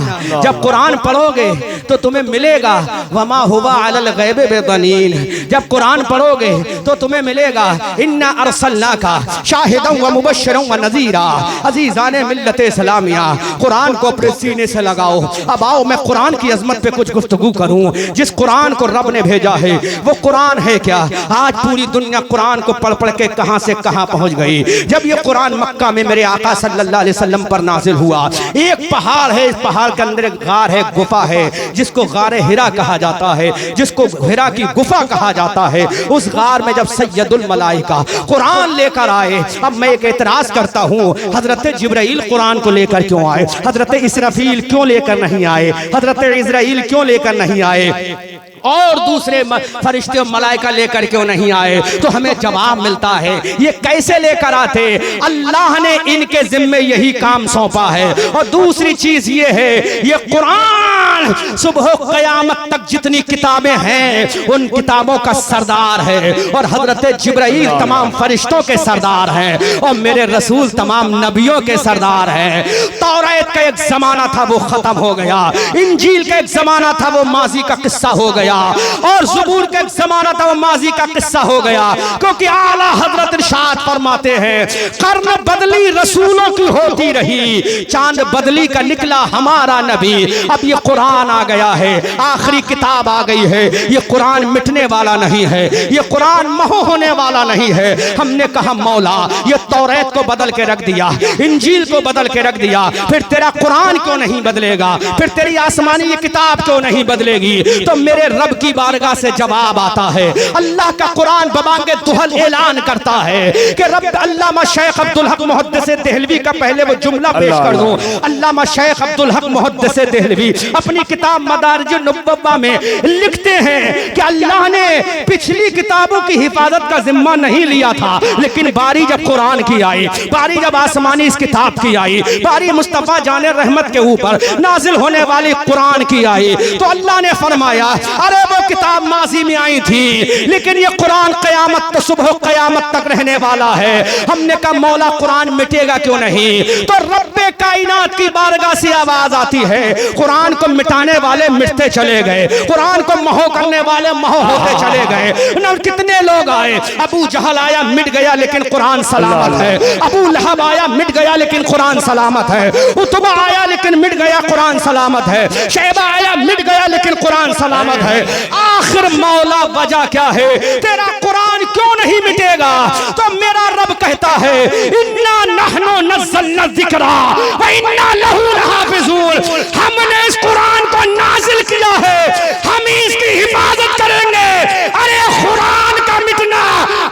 जब कुरान पढ़ोगे तो तुम्हें मिलेगा वमा हुवा अलल गैबि बिदनीन। जब कुरान पढ़ोगे तो तुम्हें मिलेगा इन्ना अरसलनाका शाहिदन व मुबश्शिरन व नज़ीरा। अज़ीज़ाने मिल्लत इस्लामिया, कुरान को अपने सीने से लगाओ। अब आओ मैं कुरान की अजमत पे कुछ गुफ्तगू करूं। जिस कुरान को रब ने भेजा है वो कुरान है क्या? आज पूरी दुनिया कुरान को पढ़ पढ़ के कहां से कहां पहुंच गई। जब ये कुरान मक्का में मेरे आका सल्लल्लाहु अलैहि वसल्लम पर नाजिल हुआ, एक पहाड़ है, इस पहाड़ के अंदर एक गार है, गुफा है, जिसको गारे हिरा कहा जाता है, जिसको हिरा की गुफा कहा जाता है। उस गार में जब सैयदुल मलाइका कुरान लेकर आए, अब मैं एक एतराज करता हूँ, हजरत जिब्राइल कुरान को लेकर क्यों आए? हजरत इसराफील क्यों लेकर नहीं आए? हजरत इजराइल क्यों लेकर नहीं आए? और दूसरे फरिश्ते और मलाइका लेकर क्यों नहीं आए? तो हमें जवाब मिलता है ये कैसे लेकर आते? अल्लाह ने इनके जिम्मे यही काम सौंपा है। और दूसरी चीज ये है, ये कुरान सुबह क़यामत तक जितनी किताबें हैं उन किताबों का सरदार है। और हजरत जिब्राइल तमाम फरिश्तों के सरदार हैं और मेरे रसूल तमाम नबियों के सरदार हैं। तौरात का एक जमाना था वो खत्म हो गया, इंजील का एक जमाना था वो माजी का किस्सा हो गया, और ज़बूर का एक ज़माना था वो माजी का किस्सा हो गया। क्योंकि आला हजरत इरशाद फरमाते हैं कर्न बदली रसूलों की होती रही, चांद बदली का निकला हमारा नबी। अब ये कुरान आ गया है, आखिरी किताब आ गई है। ये कुरान मिटने वाला नहीं है, ये कुरान महू होने वाला नहीं है। हमने कहा मौला ये तौरात को बदल के रख दिया, इंजील को बदल के रख दिया, फिर तेरा कुरान क्यों नहीं बदलेगा? फिर तेरी आसमानी ये किताब क्यों नहीं बदलेगी? तो मेरे रब की बारगाह से जवाब आता है। अल्लाह का कुरान बबांगे दुहल ऐलान करता है कि रब अल्लामा शेख अब्दुल हक मुहद्दिस देहलवी का पहले वो जुमला पेश कर दूं। अल्लामा शेख अब्दुल हक मुहद्दिस देहलवी अपनी किताब मदारिज नुबुव्वा में लिखते हैं कि अल्लाह ने पिछली किताबों की हिफाजत का जिम्मा नहीं लिया था, लेकिन बारी जब कुरान की आई, बारी जब आसमानी इस किताब की आई, बारी मुस्तफा जाने रहमत के ऊपर नाजिल होने वाली कुरान की आई, तो अल्लाह ने फरमाया अरे वो किताब माजी में आई थी, लेकिन ये कुरान क़यामत तो सुबह क़यामत तक रहने वाला है। हमने कहा मौला कुरान मिटेगा क्यों नहीं? तो रब्बे कायनात की बारगाह से आवाज आती है कुरान को मिटाने वाले मिटते चले गए, कुरान को महू करने वाले महू होते चले गए। न कितने लोग आए, अबू जहल आया मिट गया लेकिन कुरान सलामत है, अबू लहब आया मिट गया लेकिन कुरान सलामत है, उतबा आया लेकिन मिट गया कुरान सलामत है, शैबा आया मिट गया लेकिन कुरान सलामत है। आखिर मौला वजह क्या है? तेरा कुरान क्यों नहीं मिटेगा? तो मेरा रब कहता है इन्ना नहनु नज़्ज़लना ज़िक्रा व इन्ना लहू लहाफ़िज़ून। हमने इस कुरान को नाजिल किया है, हम इसकी हिफाजत करेंगे। अरे कुरान का मिटना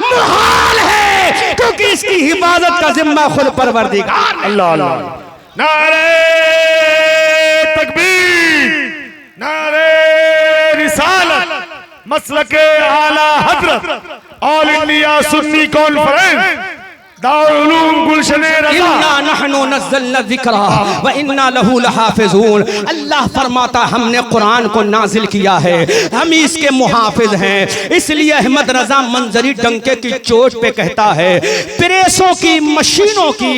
मुहाल है, क्योंकि इसकी हिफाजत का जिम्मा खुद परवरदिगार। अल्लाह अल्लाह। नारे तकबीर, नारे रिसालत, मसलके आला हजरत All India Sunni Conference Darul Uloom Gulshan Raza इन्ना नहनु नज़्ज़लना ज़िक्रा व इन्ना लहू लहाफ़िज़ून। अल्लाह फरमाता हमने कुरान को नाजिल किया है, हम इसके मुहाफिज हैं। इसलिए अहमद रजा मंजरी डंके की चोट पे कहता है, प्रेसों की मशीनों की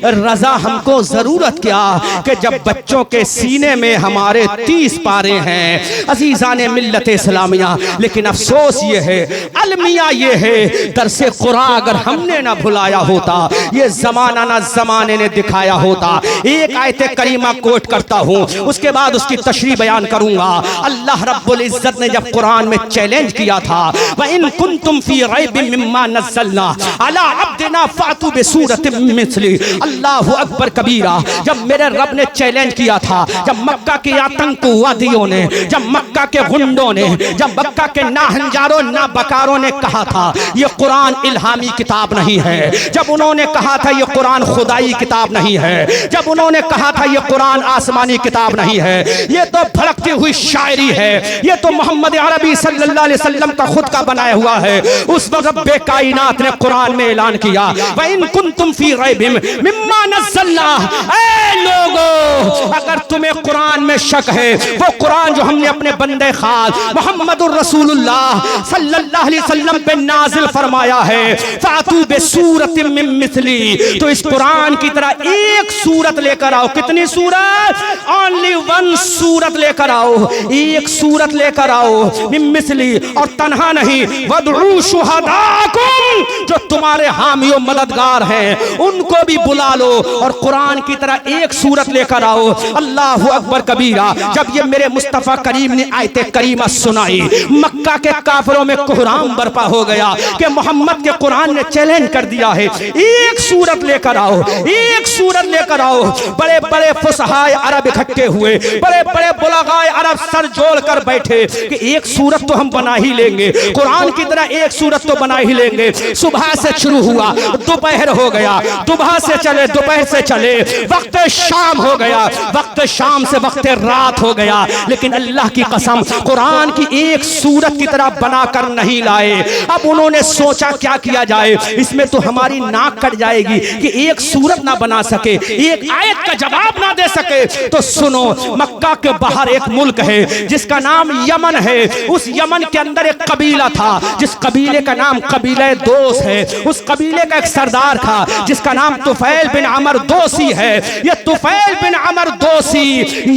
रजा हमको जरूरत क्या कि जब बच्चों के सीने में हमारे 30 पारे हैं। अजीज़ाने मिल्लत इस्लामिया, लेकिन अफसोस ये है, अलमिया ये है, दरसे कुरान अगर हमने ना भुलाया होता, ये जमाना ना जमाने ने दिखाया होता। एक आयत करीमा कोट करता हूँ, उसके बाद उसकी तशरीह बयान करूंगा। अल्लाह रब्बुल इज्जत ने जब कुरान में चैलेंज किया था, व इन कुंतुम फी रैबिम मिम्मा नज़्ज़लना अला अब्दिना फातू बिसूरतिम मिस्ली। अल्लाहु अकबर कबीरा। जब मेरे रब ने चैलेंज किया था, जब मक्का के आतंकवादियों ने, जब मक्का के गुंडों ने, जब मक्का के नाहंजारों ना बकारों ने कहा था ये कुरान इल्हामी किताब नहीं है, जब उन्होंने कहा था ये कुरान खुदाई किताब नहीं है, जब उन्होंने कहा था ये कुरान आसमानी किताब नहीं है, ये तो भड़कती हुई शायरी है, ये तो मोहम्मद अरबी सल्लल्लाहु अलैहि वसल्लम का खुद का बनाया हुआ है। उस वक्त रब्बे कायनात ने कुरान में ऐलान किया, व इन कुंतुम फी रैबिम मिम्मा नज़्ज़लना। ऐ लोगों, अगर तुम्हें कुरान में शक है, वो कुरान जो हमने अपने बंदे खास मोहम्मदुर रसूलुल्लाह सल्लल्लाहु अलैहि वसल्लम पे नाजिल फरमाया है, फातू बिसूरतिम मिन मिस्ली, तो इस कुरान की तरह एक सूरत लेकर आओ। कितनी सूरत? ओनली वन सूरत लेकर आओ, एक सूरत लेकर आओ मिन मिस्ली। और तन्हा नहीं, वदउ शुहदाकुम, जो तुम्हारे हामी और मददगार हैं उनको भी बुला लो और कुरान की तरह एक सूरत लेकर आओ। अल्लाहु अकबर कबीरा। जब ये मेरे मुस्तफ़ा करीम ने आयत करीमा सुनाई, मक्का के काफिरों में कोहराम बर्पा हो गया कि मोहम्मद के कुरान ने चैलेंज कर दिया है, एक सूरत लेकर आओ, एक सूरत लेकर आओ। बड़े बड़े फुसहाए अरब इकट्ठे हुए, बड़े बड़े बुलगाए अरब सर जोड़ कर बैठे कि एक सूरत तो हम बना ही लेंगे, कुरान की तरह एक सूरत तो बना ही लेंगे। सुबह से शुरू हुआ, दोपहर हो गया, सुबह से चले, दोपहर से चले, वक्त शाम हो गया, वक्त शाम से वक्त रात हो गया, लेकिन अल्लाह की कसम कुरान की एक सूरत की तरह बनाकर नहीं लाए। अब उन्होंने सोचा क्या किया जाए, इसमें तो हमारी नाक कट जाएगी कि एक सूरत ना बना सके, एक आयत का जवाब ना दे सके। तो सुनो, मक्का के बाहर एक मुल्क है जिसका नाम यमन है। उस यमन के अंदर एक कबीला था जिस कबीले का नाम कबीले दोस है। उस कबीले का एक सरदार था जिसका नाम तुफैल बिन अमर दोसी है। ये तुफैल बिन अमर दोसी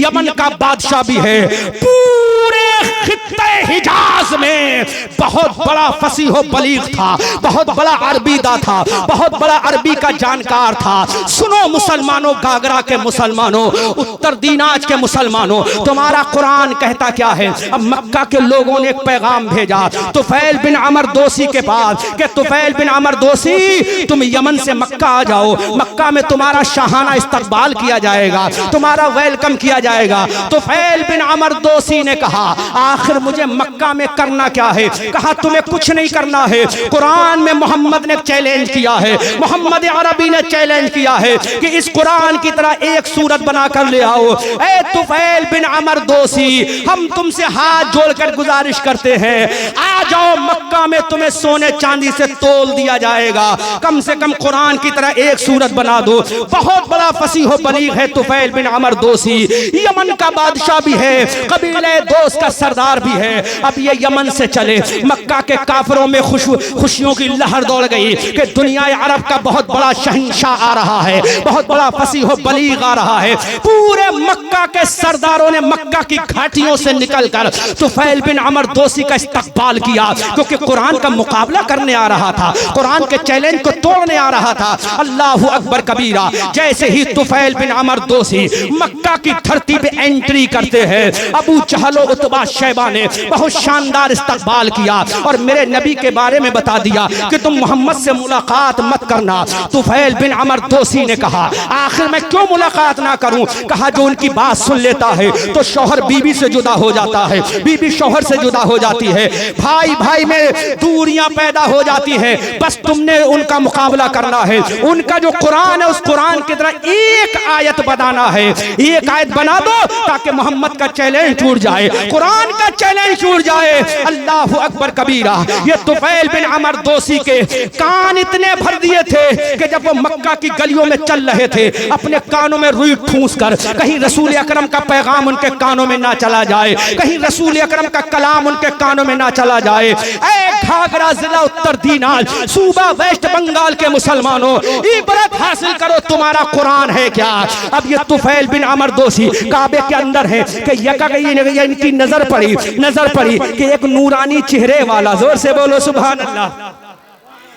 यमन का बादशाह भी है। पूरे खित्ते हिजाज में बहुत बड़ा फसीह बलीग था, बहुत बड़ा अरबीदा था, बहुत बड़ा अरबी का जानकार था। सुनो मुसलमानों, गागरा के मुसलमानों, उत्तर दीनाज के मुसलमानों, तुम्हारा कुरान कहता क्या है। अब मक्का के लोगों ने एक पैगाम भेजा तुफैल बिन अमर दोसी के पास कि तुफैल बिन अमर दोसी, तुम यमन से मक्का आ जाओ, मक्का में तुम्हारा शाहाना इस्तकबाल किया जाएगा, तुम्हारा वेलकम किया जाएगा। तुफैल बिन अमर दोसी ने कहा, आखिर मुझे मक्का में करना क्या है। कहा तुम्हें कुछ नहीं करना है, कुरान में मोहम्मद ने चैलेंज किया है, मोहम्मद अरबी ने चैलेंज किया है कि इस कुरान की तरह एक सूरत बना कर ले आओ। ए तुफैल बिन अमर दोसी, हम तुमसे हाथ जोड़कर गुजारिश करते हैं, आ जाओ, मक्का में तुम्हें सोने चांदी से तोल दिया जाएगा, कम से कम कुरान की तरह एक सूरत बना दो। बहुत बड़ा फसीह बलीग है तुफैल बिन अमर दोसी, यमन का बादशाह भी है, कबीले दोस्त का सरदार भी है। अब ये यमन से चले, मक्का के काफिरों में खुशियों की लहर दौड़ गई कि दुनिया अरब का बहुत बड़ा शहंशाह आ रहा है, बहुत बड़ा फसीह बलीग आ रहा है। पूरे मक्का के सरदारों ने मक्का की घाटियों से निकलकर तुफैल बिन अमर दोसी का इस्तकबाल किया, क्योंकि कुरान का मुकाबला करने आ रहा था, कुरान के चैलेंज को तोड़ने आ रहा था। अल्लाहु अकबर कबीरा। जैसे ही तुफैल बिन अमर दोसी मक्का की धरती पे एंट्री करते हैं, अबू जहल और उतबा शैबा ने बहुत शानदार इस्तकबाल किया और मेरे नबी के बारे में बता दिया कि तुम मोहम्मद से मुलाकात मत करना। तुफैल बिन अमर दोसी ने कहा, आखिर मैं क्यों मुलाकात ना करूं। कहा जो उनकी बात सुन लेता है तो शौहर बीवी से जुदा हो जाता है, बीवी शौहर से जुदा हो जाती है, भाई भाई में दूरियां पैदा हो जाती हैं। बस तुमने उनका मुकाबला करना है, उनका जो कुरान है उस कुरान की तरह एक आयत बनाना है, एक आयत बना दो ताकि मोहम्मद का चैलेंज टूट जाए। कुरान का का चैलेंज छूट जाए। अल्लाह अकबर कबीरा। ये तुफैल बिन अमर दोसी के कान इतने भर दिए थे कि जब वो मक्का की गलियों में चल रहे थे अपने कानों में रुई ठूंस कर कहीं रसूल अकरम का पैगाम उनके कानों में ना चला जाए, कहीं रसूल अकरम का कलाम उनके कानों में ना चला जाए। ऐ घाघरा जिला उत्तर दीनाज सूबा वेस्ट बंगाल के मुसलमानों, इबरत हासिल करो, तुम्हारा कुरान है क्या? अब ये तुफैल बिन अमर दोसी काबे के अंदर है कि यका इनकी नजर पड़ी कि एक नूरानी चेहरे वाला, जोर से बोलो सुभान अल्लाह,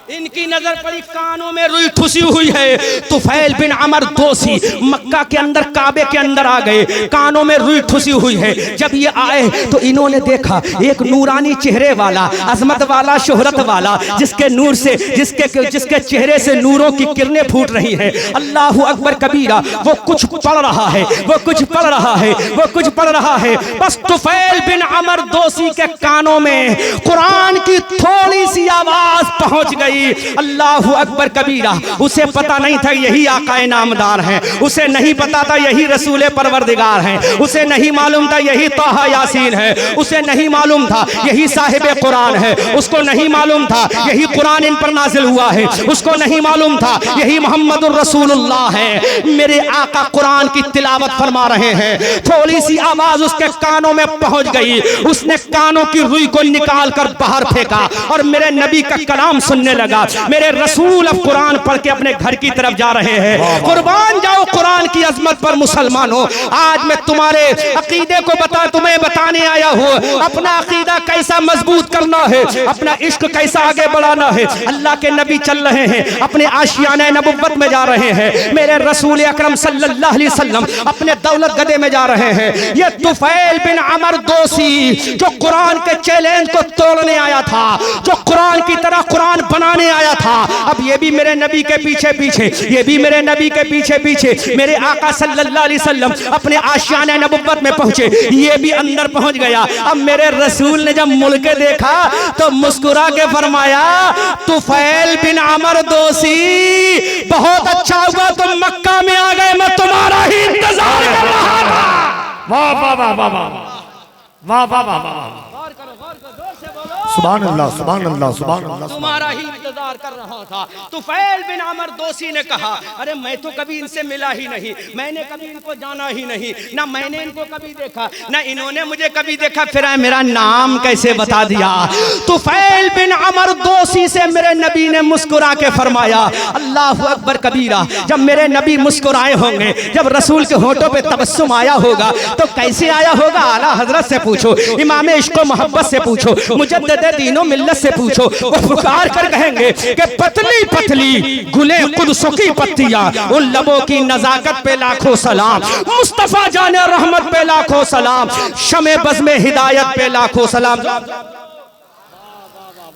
इनकी नजर पड़ी, कानों में रुई ठुसी हुई है। तुफैल बिन अमर दोसी मक्का के अंदर काबे के अंदर आ गए, कानों में रुई ठुसी हुई है। जब ये आए तो इन्होंने देखा एक नूरानी चेहरे वाला, अजमत वाला, शोहरत वाला, जिसके नूर से जिसके चेहरे से नूरों की किरणें फूट रही है। अल्लाह अकबर कबीरा। वो कुछ पढ़ रहा है, वो कुछ पढ़ रहा है, वो कुछ पढ़ रहा है। बस तुफैल बिन अमर दोसी के कानों में कुरान की थोड़ी सी आवाज पहुंच गई। अल्लाह अकबर कबीरा। उसे पता नहीं था यही आकाए नामदार हैं, उसे नहीं पता था यही रसूल परवरदिगार हैं, उसे नहीं मालूम था यही ताहा यासीन है, उसे नहीं मालूम था यही साहिब कुरान है, उसको नहीं मालूम था यही कुरान इन पर नाजिल हुआ है, उसको नहीं मालूम था यही मोहम्मदुर रसूलुल्लाह है। मेरे आका कुरान की तिलावत फरमा रहे हैं। थोड़ी सी आवाज उसके कानों में पहुंच गई, उसने कानों की रुई को निकाल कर बाहर फेंका और मेरे नबी का कलाम सुनने लगा। मेरे रसूल अब कुरान पढ़ के अपने घर की तरफ जा रहे हैं। कुर्बान जाओ कुरान की अजमत पर मुसलमानों। आज मैं तुम्हारे अकीदे को तुम्हें बताने आया हूँ। अपना अकीदा कैसा मजबूत करना है, अपना इश्क कैसा आगे बढ़ाना है। अल्लाह के नबी चल रहे हैं, अपने आशियाने नबुव्वत में जा रहे हैं। मेरे रसूल अकरम सल्लल्लाहु अलैहि वसल्लम अपने दौलत गदे में जा रहे हैं। ये तुफैल बिन अमर दोसी जो कुरान के चैलेंज को तोड़ने आया था, जो कुरान की तरह कुरान बनाने आया था, अब ये भी मेरे नबी के पीछे पीछे, ये भी मेरे नबी के पीछे पीछे मेरे आका सल्लल्लाहु अलैहि वसल्लम अपने आशियाने नबुव्वत में पहुंचे, ये भी अंदर पहुंच गया। अब मेरे रसूल ने जब मुल्के देखा तो मुस्कुरा के फरमाया, तुफैल बिन अमर दोसी बहुत अच्छा हुआ तुम मक्का में आ गए, मैं तुम्हारा ही इंतजार कर रहा था। वाह वाह वाह वाह वाह वाह वाह वाह, सुभान अल्लाह, सुभान अल्लाह, सुभान अल्लाह। तुम्हारा ही इंतजार कर रहा था। तुफैल बिन अमर दोसी ने कहा, अरे मैं तो कभी इनसे मिला ही नहीं, मैंने कभी इनको जाना ही नहीं, ना मैंने इनको कभी देखा, ना इन्होंने मुझे कभी देखा, फिर मेरा नाम कैसे बता दिया? तुफैल बिन अमर दोसी से मेरे नबी ने मुस्कुरा के फरमाया, अल्लाह अकबर कबीरा। जब मेरे नबी मुस्कुराए होंगे, जब रसूल के होठों पे तबस्सुम आया होगा तो कैसे आया होगा? आला हजरत से पूछो, इमाम इश्क मोहब्बत से पूछो, मुजद्दिद दीनो मिल्लत से पूछो। वो पुकार कर कहेंगे कि पतली पतली गुले कुद्सों की पत्तियां, उन लबों की नजाकत पे लाखों सलाम, मुस्तफा जाने रहमत पे लाखों सलाम, शमे बज़ में हिदायत पे लाखों सलाम।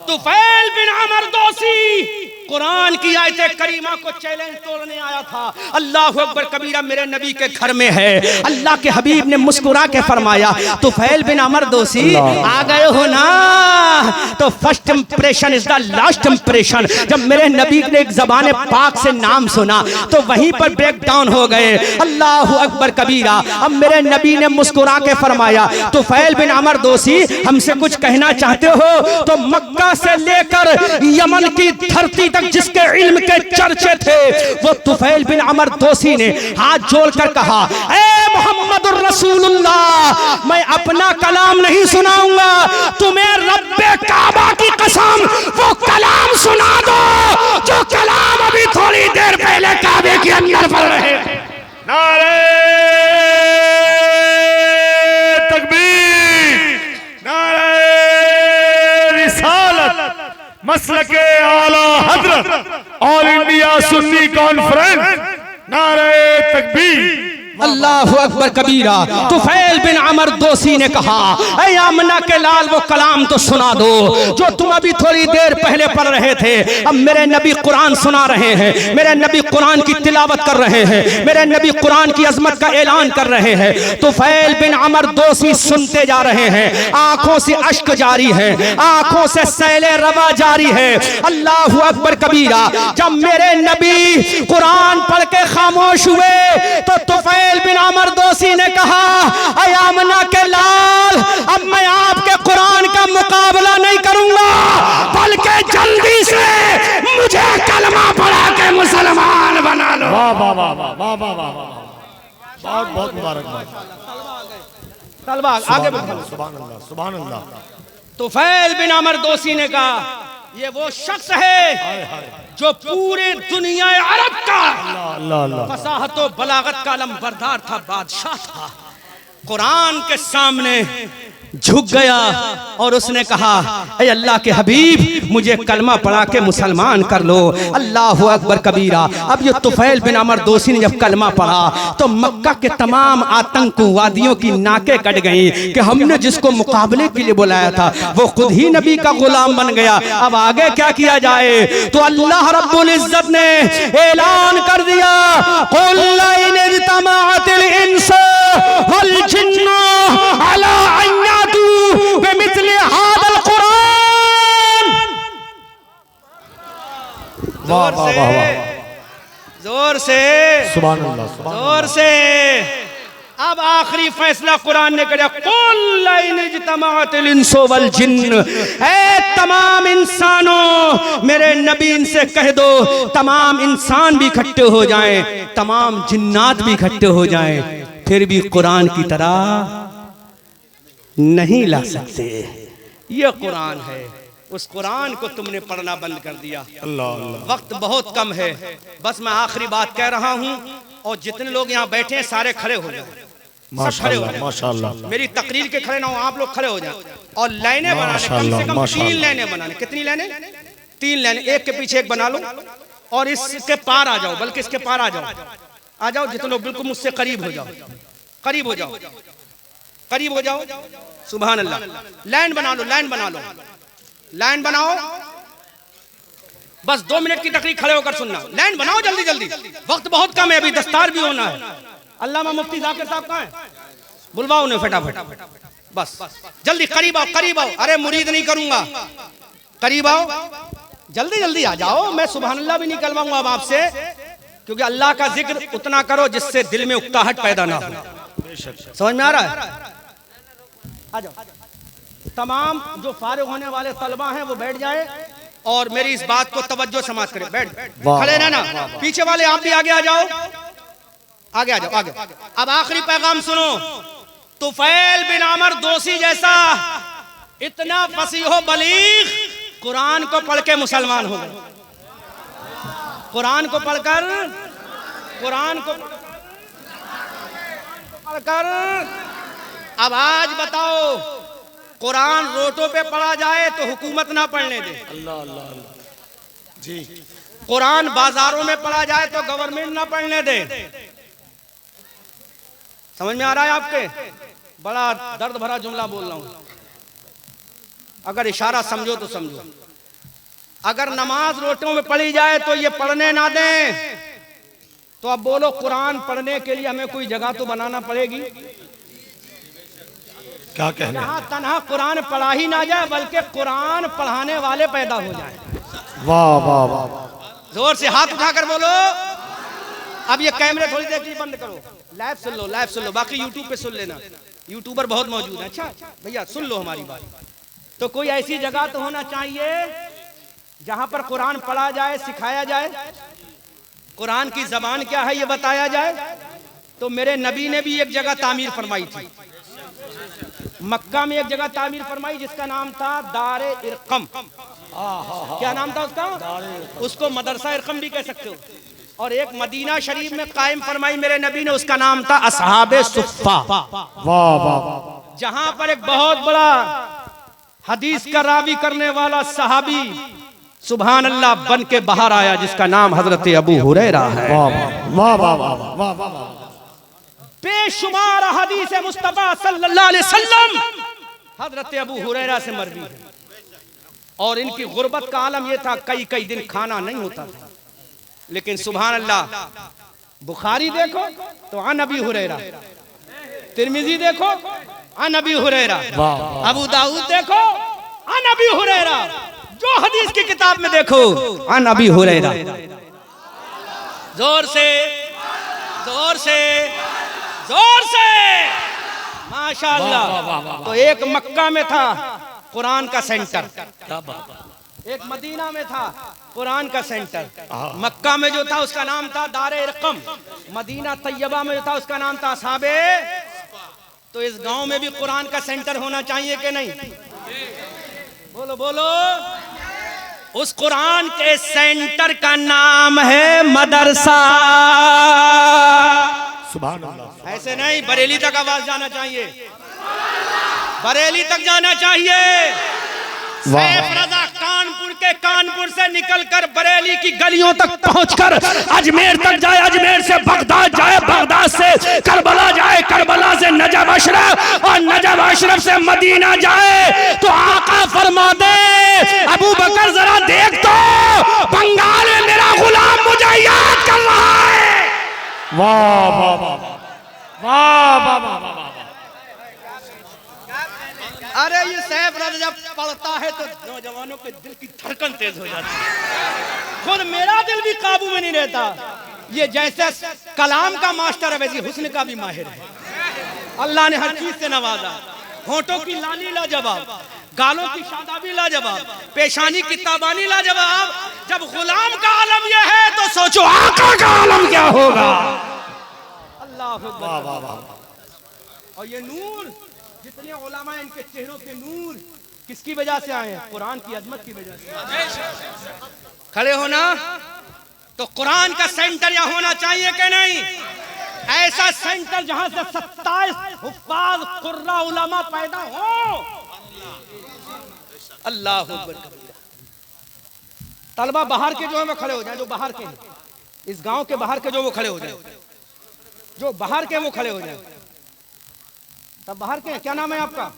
तुफैल बिन अमर दोसी कुरान की आयत करीमा को चैलेंज तोड़ने आया था। अल्लाह अकबर कबीरा मेरे नबी के घर में है। अल्लाह के हबीब ने मुस्कुरा के फरमाया, तुफैल बिन अमर दोसी आ गए हो ना? तो first impression is the last impression. जब मेरे नबी ने एक ज़बान पाक से नाम सुना तो वहीं पर ब्रेक डाउन हो गए। अल्लाह अकबर कबीरा। अब मेरे नबी ने मुस्कुरा के फरमाया, तुफैल बिन अमर दोसी हमसे कुछ कहना चाहते हो तो मक्का से लेकर यमन की धरती तक जिसके इल्म के चर्चे थे वो तुफैल बिन अमर दोसी ने हाथ जोड़कर कहा, ए मोहम्मदुर रसूलुल्लाह, मैं अपना कलाम नहीं सुनाऊंगा, तुम्हें रब्बे काबा की कसम वो कलाम सुना दो जो कलाम अभी थोड़ी देर पहले काबे के अंदर पढ़ रहे थे। नारे तकबीर, नारे रिसालत, मसलके आला हजरत ऑल इंडिया सुन्नी कॉन्फ्रेंस, नारे तकबीर। अल्लाह अकबर कबीरा। तुफैल बिन अमर दोसी ने कहा, ऐ आमना के लाल वो कलाम तो सुना दो जो तुम अभी थोड़ी देर पहले पढ़ रहे थे। अब मेरे नबी कुरान सुना रहे हैं, मेरे नबी कुरान की तिलावत कर रहे हैं, मेरे नबी कुरान की अजमत का ऐलान कर रहे हैं। तुफैल बिन अमर दोसी सुनते जा रहे हैं, आंखों से अश्क जारी है, आंखों से सैले रवा जारी है। अल्लाह अकबर कबीरा। जब मेरे नबी कुरान पढ़ के खामोश हुए तो तुफैल बिन अमर दोसी ने कहा, आमना के लाल अब मैं आपके कुरान का मुकाबला नहीं करूंगा, बल्कि जल्दी से मुझे कलमा पढ़ा के मुसलमान बना लो। वाह वाह वाह वाह वाह वाह वाह वाह, बहुत बहुत मुबारकबाद। तलबा आगे बढ़ो। सुभान अल्लाह सुभान अल्लाह। तुफैल बिन अमर दोसी ने कहा ये वो शख्स है जो पूरे दुनिया अरब का अल्लाह अल्लाह फसाहत व बलागत का अलमबरदार था, बादशाह था। कुरान के सामने झुक गया और उसने कहा ऐ अल्लाह के हबीब मुझे कलमा पढ़ा के मुसलमान कर लो। अल्लाह अकबर कबीरा। अब ये तुफैल बिन अमर दोसी ने जब कलमा पढ़ा तो मक्का के तमाम आतंकवादियों की नाकें कट गईं कि हमने जिसको मुकाबले के लिए बुलाया था वो खुद ही नबी का गुलाम बन गया। अब आगे क्या किया जाए? तो अल्लाह रब्बुल इज्जत ने ऐलान कर दिया कुल इन इज्तमाअतिल इंसु वल जिन्नु अला अन बेमिथ्ली हादल कुरान। वाह वाह वाह वाह, जोर से सुभान अल्लाह सुभान जोर से। अब आखिरी फैसला कुरान ने किया कुल इन इज्तमाअतिल इंसु वल जिन्न, ऐ तमाम इंसानों मेरे नबी इनसे कह दो तमाम इंसान भी इकट्ठे हो जाएं, तमाम जिन्नात भी इकट्ठे हो जाएं, फिर भी कुरान की तरह नहीं ला सकते। ये कुरान है, उस कुरान को तुमने पढ़ना बंद कर दिया। अल्लाह अल्लाह। वक्त बहुत कम है, बस मैं आखिरी बात कह रहा हूँ और जितने लोग यहाँ बैठे हैं सारे खड़े हो जाए, सब खड़े हो जाए। माशाअल्लाह मेरी तकरीर के खड़े ना हो, आप लोग खड़े हो जाए और लाइनें बनाने, कम से कम 3 लाइनें बनाने। कितनी लाइनें? 3 लाइनें, एक के पीछे एक बना लो और इसके पार आ जाओ, बल्कि इसके पार आ जाओ जितने लोग बिल्कुल मुझसे करीब हो जाओ, करीब हो जाओ, करीब हो जाओ। सुभान अल्लाह। लाइन बना लो, लाइन बना लो, लाइन बनाओ। बस 2 मिनट की तकरीर खड़े होकर सुनना। लाइन बनाओ जल्दी जल्दी, वक्त बहुत कम है, अभी दस्तार भी होना है। अल्लामा मुफ्ती जाकिर साहब कहाँ हैं? बुलवाओ उन्हें फटाफट। बस जल्दी करीब आओ, करीब आओ। अरे मुरीद नहीं करूंगा, करीब आओ, जल्दी जल्दी आ जाओ। मैं सुभान अल्लाह भी नहीं करवाऊंगा अब आपसे, क्योंकि अल्लाह का जिक्र उतना करो जिससे दिल में उकताहट पैदा ना हो। समझ में आ रहा है? आ जाओ। तमाम जो फारिग होने वाले तलबा हैं वो बैठ जाए और मेरी इस बात को तवज्जो समाज करें। बैठ, खड़े रहना। पीछे वाले आप भी आगे आ जाओ, आगे आ जाओ, आगे। अब आखिरी पैगाम सुनो। तुफैल बिन अमर दोसी जैसा इतना फसीहो बलीग कुरान को पढ़ के मुसलमान हो गए। कुरान को पढ़कर, कुरान को पढ़कर। अब आज बताओ, कुरान रोटों पे पढ़ा जाए तो हुकूमत ना पढ़ने दे। अल्लाह अल्लाह जी। कुरान बाजारों में पढ़ा जाए तो गवर्नमेंट ना पढ़ने दे। समझ में आ रहा है आपके? बड़ा दर्द भरा जुमला बोल रहा हूं, अगर इशारा समझो तो समझो। अगर नमाज रोटों में पढ़ी जाए तो ये पढ़ने ना दें, तो अब बोलो कुरान पढ़ने के लिए हमें कोई जगह तो बनाना पड़ेगी। क्या कहने? यहाँ तन्हा कुरान पढ़ा ही ना जाए, बल्कि कुरान पढ़ाने वाले पैदा हो जाए। वाह वाह वाह, जोर से हाथ उठाकर बोलो। अब ये कैमरे थोड़ी देर के लिए बंद करो, लाइव सुन लो, लाइव सुन लो। बाकी यूट्यूब पे सुन लेना, यूट्यूबर बहुत मौजूद है। अच्छा भैया सुन लो हमारी बात। तो कोई ऐसी जगह तो होना चाहिए जहां पर कुरान पढ़ा जाए, सिखाया जाए, कुरान की जबान क्या है ये बताया जाए। तो मेरे नबी ने भी एक जगह तामीर फरमाई थी, मक्का में एक जगह तामीर फरमाई जिसका नाम था दारे इरकम। क्या नाम था उसका? उसको मदरसा इरकम भी कह सकते हो। और एक मदीना शरीफ में कायम फरमाई मेरे नबी ने, उसका नाम था असहाबे सुफ्फा। वाह वाह, जहां पर एक बहुत बड़ा हदीस का रावी करने वाला सहाबी सुभान अल्लाह बन के बाहर आया, जिसका नाम हजरत अबू हुरैरा है। वाह वाह वाह वाह वाह। बेशुमार हदीस मुस्तफा सल्लल्लाहु अलैहि वसल्लम हजरत अबू हुरैरा से मरवी है। और इनकी गुर्बत का आलम यह था, कई कई दिन खाना नहीं होता था। लेकिन सुभान अल्लाह, बुखारी देखो तो अन अबी हुरैरा, तिरमिजी देखो अन अबी हुरैरा, अबू दाऊद देखो अन अबी हुरैरा, जो हदीस की किताब में देखो अन अबी हुरैरा। जोर से, जोर से, जोर से। माशाअल्लाह। तो एक मक्का में था कुरान का सेंटर, एक मदीना में था कुरान का सेंटर। मक्का में जो था उसका नाम था दारे इरकम, मदीना तैयबा में जो था उसका नाम था असहाबे। तो इस गांव में भी कुरान का सेंटर होना चाहिए कि नहीं? बोलो बोलो। उस कुरान के सेंटर का नाम है मदरसा। सुभान अल्लाह। ऐसे नहीं, बरेली तक आवाज जाना चाहिए, बरेली तक जाना चाहिए। सैफ रजा कानपुर से निकलकर बरेली की गलियों तक पहुंचकर अजमेर तक जाए, अजमेर से बगदाद जाए, बगदाद से करबला जाए, करबला से नजफ अशरफ और नजफ अशरफ से मदीना जाए। तो आका फरमा दे, अबू बकर जरा देख तो, बंगाल में मेरा गुलाम मुझे याद कर रहा है। वाह वाह वाह वाह वाह वाह वाह। अरे ये सैफ रजा जब पढ़ता है तो नौजवानों के दिल की धड़कन तेज हो जाती है। खुद मेरा दिल भी काबू में नहीं रहता। ये जैसे कलाम का मास्टर है वैसे हुस्न का भी माहिर है। अल्लाह ने हर चीज से नवाजा। होठों की लाली लाजवाब, गालों की शादाबी लाजवाब, पेशानी की ताबानी लाजवाब। जब गुलाम का आलम यह है तो सोचो आका का आलम क्या होगा। अल्लाह वाह वाह वाह। और ये नूर, जितने उलमा हैं इनके चेहरों पे नूर किसकी वजह से आए हैं? कुरान की अजमत की वजह से। खड़े होना। तो कुरान का सेंटर यहाँ होना चाहिए कि नहीं? ऐसा सेंटर जहां से 27 हुफ्फाज कुर्रा उलमा पैदा हो। अल्लाह अकबर। तलबा बाहर के जो है वो खड़े हो जाए, जो बाहर के, इस गांव के बाहर के जो वो खड़े हो जाए, जो बाहर के वो खड़े हो जाए। तब बाहर के, क्या नाम है आपका?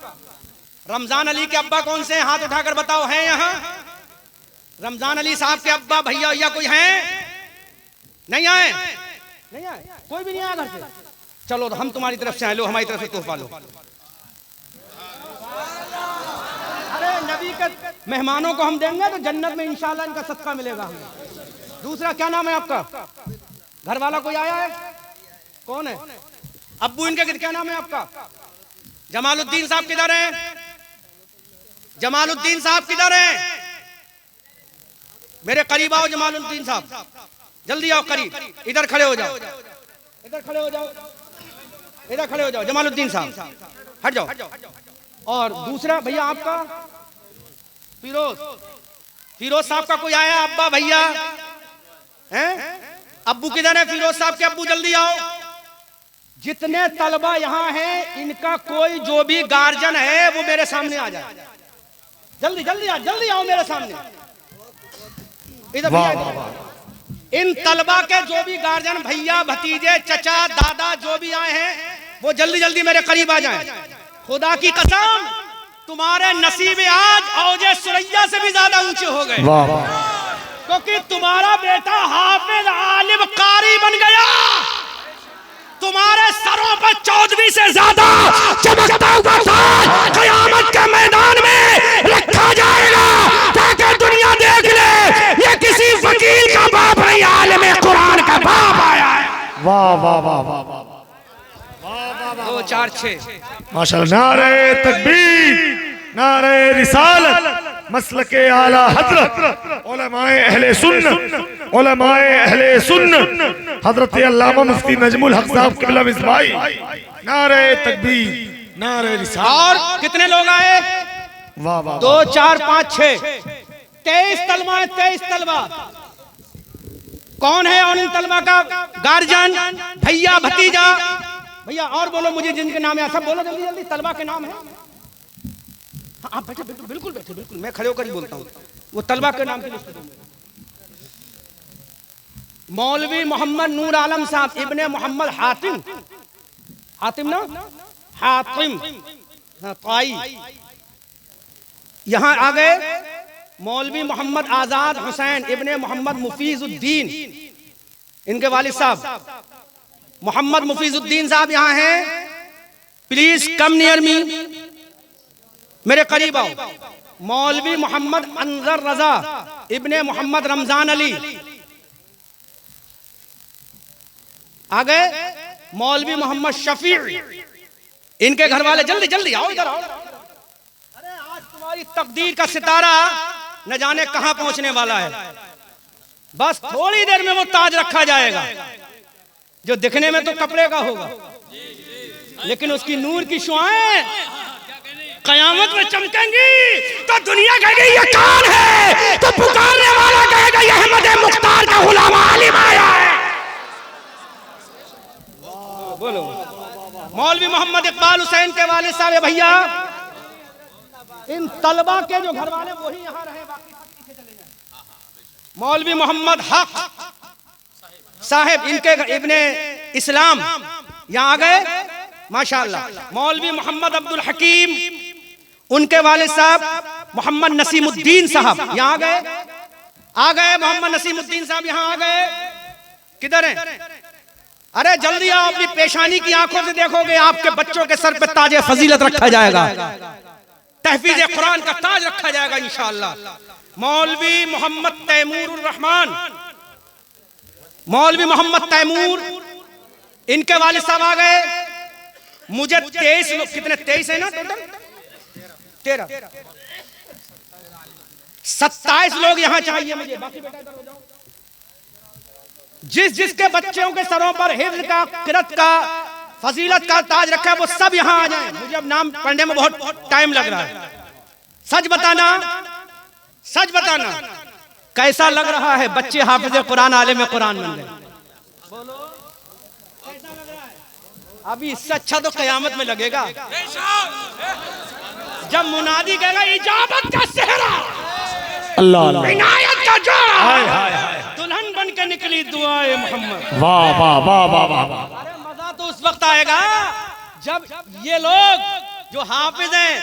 रमजान अली के अब्बा कौन से हैं? हाथ उठाकर बताओ, हैं यहाँ? रमजान अली साहब के अब्बा भैया भैया कोई हैं? नहीं आए? नहीं आए? कोई भी नहीं आया घर से? चलो हम तुम्हारी तरफ से आए, लो हमारी तरफ से तोहफा लो। अरे नबी के मेहमानों को हम देंगे तो जन्नत में इंशाल्लाह इनका सदका मिलेगा हमें। दूसरा, क्या नाम है आपका? घर वाला कोई आया है? कौन है? अब्बू इनके, क्या नाम है आपका? जमालुद्दीन साहब किधर हैं? जमालुद्दीन साहब किधर हैं? मेरे करीब आओ जमालुद्दीन साहब, जल्दी आओ करीब। इधर खड़े हो जाओ, इधर खड़े हो जाओ, इधर खड़े हो जाओ। जमालुद्दीन साहब हट जाओ। और दूसरा भैया आपका? फिरोज, फिरोज साहब का कोई आया अब्बा भैया हैं? अब्बू किधर है? फिरोज साहब के अब्बू जल्दी आओ। जितने तलबा यहाँ हैं इनका कोई जो भी गार्जियन है वो मेरे सामने आ जाए। जल्दी जल्दी आओ मेरे सामने। इधर इन तलबा के जो भी गार्जियन, भैया भतीजे चचा दादा जो भी आए हैं वो जल्दी जल्दी मेरे करीब आ जाएं। खुदा की कसम तुम्हारे नसीबे आज औजे सुरैया से भी ज्यादा ऊंचे हो गए, क्योंकि तुम्हारा बेटा हाफिज आलिम कारी बन गया। तुम्हारे सरों पर 14वीं से ज्यादा चमकता हुआ ताज क़यामत के मैदान में रखा जाएगा, ताकि दुनिया देख ले ये किसी वकील का बाप नहीं, आलिम कुरान का बाप आया है। वाह वाह वाह वाह वाह। 2 4 6 माशाअल्लाह। नारे तकबीर, नारे रिसालत, मसलके आला हजरत, उलमाए अहले सुन्नत, उलमाए अहले सुन्नत, हजरत अल्लामा मुफ्ती नजमुल हक साहब क़िबला मिसबाई। नारे तकबीर, नारे रिसालत। और कितने लोग आए? वाह वाह। 2 4 5 6 23 तलबा है। 23 तलबा। कौन है और इन तलबा का गार्जियन, भैया भतीजा? भैया और बोलो मुझे जिनके नाम है, सब बोलो जल्दी जल्दी। तलबा के नाम है? हाँ, आप बैठे, बिल्कुल बैठे, बिल्कुल। मैं खड़े होकर ही बोलता हूँ। वो तलबा के नाम की लिस्ट दो। मौलवी मोहम्मद नूर आलम साहब इब्ने मोहम्मद हातिम, हातिम ना, हातिम ताई। यहाँ आ गए मौलवी मोहम्मद आजाद हुसैन इब्ने मोहम्मद मुफीजुद्दीन, इनके वालिद साहब मोहम्मद मुफीजुद्दीन साहब यहाँ हैं। प्लीज कम नियर मी, मेरे करीब आओ। मौलवी मोहम्मद अंजर रजा इब्ने मोहम्मद रमजान अली आ गए। मौलवी मोहम्मद शफी इनके घर वाले जल्दी जल्दी आओ इधर आओ। अरे आज तुम्हारी तकदीर का सितारा न जाने कहां पहुंचने वाला है। बस थोड़ी देर में वो ताज रखा जाएगा जो दिखने में तो कपड़े का होगा, लेकिन उसकी नूर की शुआएं कयामत में चमकेंगी तो दुनिया कहेगी ये कौन है, तो पुकारने वाला कहेगा ये अहमद मुख्तार का गुलाम आलिम आया है। बोलो मौलवी मोहम्मद इकबाल हुसैन के वालिद साहब भैया, इन तलबा के जो घर वाले वही यहाँ रहे, बाकी सब पीछे चले जाए। मौलवी मोहम्मद हक साहब इनके इब्ने इस्लाम यहाँ आ गए माशाअल्लाह। मौलवी मोहम्मद अब्दुल हकीम उनके वालिद साहब मोहम्मद नसीमुद्दीन साहब यहाँ आ गए। मोहम्मद नसीमुद्दीन साहब यहाँ आ गए। किधर हैं? अरे जल्दी आओ, अपनी पेशानी की आंखों से देखोगे आपके बच्चों के सर पे ताज फजीलत रखा जाएगा, तहफीज कुरान का ताज रखा जाएगा इंशाअल्लाह। मौलवी मोहम्मद तैमूर रहमान, मौलवी मोहम्मद तैमूर इनके वालिद साहब आ गए। मुझे 23 लोग, कितने 23 है ना टोटल, 13 27 लोग यहाँ चाहिए मुझे। बाकी बेटा इधर हो जाओ। जिस जिसके बच्चों के सरों पर हिफ्ज का, किरत का, फजीलत का ताज रखा है वो सब यहाँ आ जाएं। मुझे अब नाम पढ़ने में बहुत टाइम लग रहा है। सच बताना, सच बताना कैसा लग रहा है बच्चे हाफिज कुरान, आलिम कुरान बन गए। बोलो कैसा लग रहा है? अभी इससे अच्छा तो कयामत में लगेगा जब मुनादी कहेगा इजाबत का सेहरा, अल्लाह इनायत का जोड़ा, दुल्हन बन के निकली दुआए मोहम्मद। वाह वाह वाह वाह वाह। अरे मजा तो उस वक्त आएगा जब ये लोग जो हाफिज हैं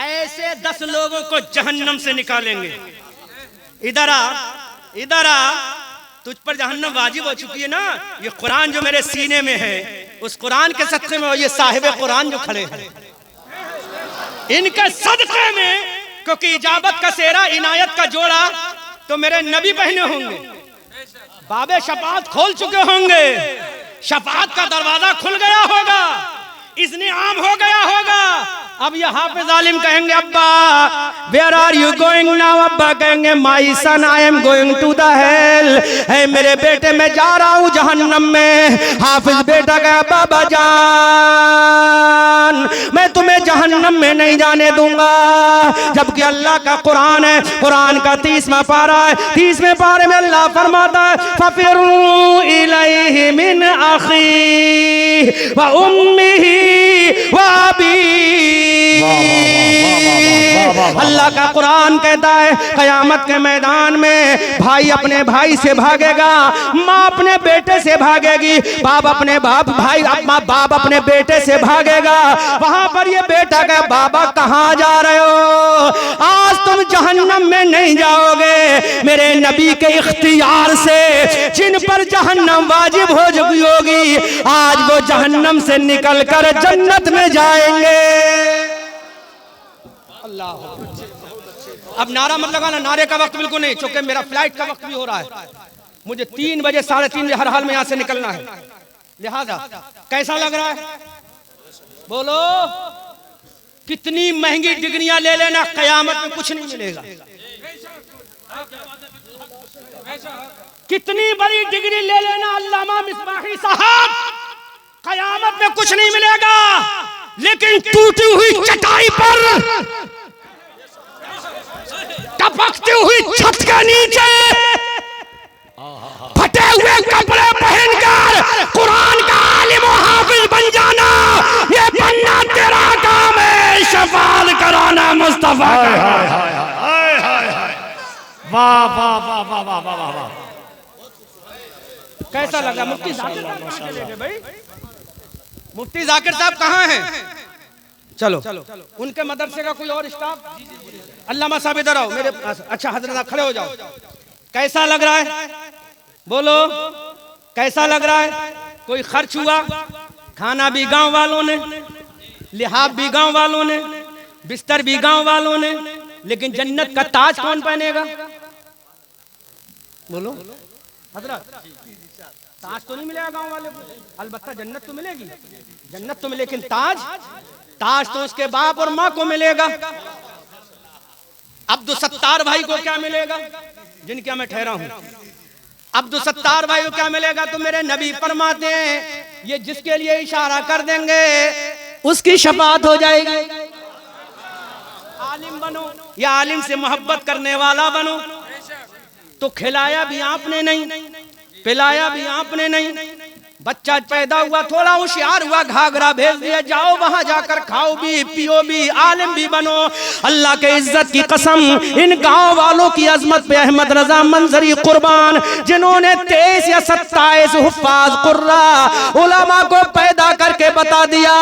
ऐसे 10 लोगों को जहन्नम से निकालेंगे। इधर आ, इधर आ, तुझ पर जहन्नम वाजिब हो चुकी है ना। ये कुरान जो मेरे सीने में है, उस कुरान के सदक़े में ये साहिब कुरान जो खड़े हैं, इनके सदक़े में, क्योंकि इजाबत का सेहरा, इनायत का जोड़ा तो मेरे नबी पहने होंगे, बाबे शफाअत खोल चुके होंगे, शफाअत का दरवाजा खुल गया होगा, इज़्ने आम हो गया होगा। अब ये हाफिज आलिम कहेंगे अब्बा where are you going now, अब्बा कहेंगे my son I am going to the hell, है मेरे बेटे मैं जा रहा हूँ जहन्नम में। हाफिज बेटा कहे बाबा जान मैं तुम्हें जहन्नम में नहीं जाने दूंगा, जबकि अल्लाह का कुरान है, कुरान का 30वां पारा है, 30वें पारे में अल्लाह फरमाता है फफिरू इलैहि मिन अखी व उम्मिही व अबी। अल्लाह का कुरान कहता है कयामत के मैदान में भाई अपने भाई से भागेगा, माँ अपने बेटे से भागेगी, बाप अपने बाप भाई बाप अपने बेटे से भागेगा। वहां पर ये बेटा का बाबा कहाँ जा रहे हो? आज तुम जहन्नम में नहीं जाओगे, मेरे नबी के इख्तियार से जिन पर जहन्नम वाजिब हो चुकी होगी आज वो जहन्नम से निकलकर जन्नत में जाएंगे। अब नारा मत लगाना, नारे का वक्त बिल्कुल नहीं, चूंकि मेरा फ्लाइट का वक्त भी हो रहा है, मुझे 3 बजे 3:30 बजे हर हाल में यहाँ से निकलना है। लिहाजा कैसा लग रहा है? बोलो कितनी महंगी डिग्रियां ले लेना, कयामत में कुछ नहीं मिलेगा। कितनी बड़ी डिग्री ले लेना अल्लामा मिसबाही साहब, कयामत में कुछ नहीं मिलेगा। लेकिन टूटी हुई चटाई पर, टपकती हुई छत के नीचे, फटे हुए कपड़े पहनकर कुरान का आलिम और हाफिज बन जाना, ये बनना तेरा काम है, शफाअत कराना मुस्तफा का। वाह वाह वाह वाह वाह वाह वाह। कैसा लगा? मुफ्ती जाकिर साहब कहाँ चले गए भाई? मुफ्ती जाकिर साहब कहाँ हैं? चलो उनके मदरसे का कोई और स्टाफ, अल्लामा साहब इधर आओ मेरे। अच्छा हजरत खड़े हो जाओ। कैसा लग रहा है? बोलो कैसा लग रहा है? कोई खर्च हुआ? खाना भी गांव वालों ने, लिहाफ भी गांव वालों ने, बिस्तर भी गांव वालों ने, लेकिन जन्नत का ताज कौन पहनेगा? बोलो हजरत, ताज तो नहीं मिलेगा गांव वाले को, अलबत्ता जन्नत तो मिलेगी, जन्नत तो मिले, लेकिन ताज ताज तो उसके बाप और माँ को मिलेगा। अब्दुल सत्तार भाई को क्या मिलेगा, जिनके मैं ठहरा हूं। अब्दुल सत्तार भाई को क्या मिलेगा? तो मेरे नबी फरमाते हैं ये जिसके लिए इशारा कर देंगे उसकी शफाअत हो जाएगी। आलिम बनो या आलिम से मोहब्बत करने वाला बनो। तो खिलाया भी आपने नहीं, पिलाया भी आपने नहीं। बच्चा पैदा हुआ, थोड़ा होशियार हुआ, घाघरा भेज दिया, जाओ वहां जाकर खाओ भी पियो भी आलिम भी बनो। अल्लाह के इज्जत की कसम, इन गांव वालों की अजमत पे अहमद रजा मंजरी कुर्बान, जिन्होंने 23 या 27 हुफ्फाज कुर्रा उलमा को पैदा करके बता दिया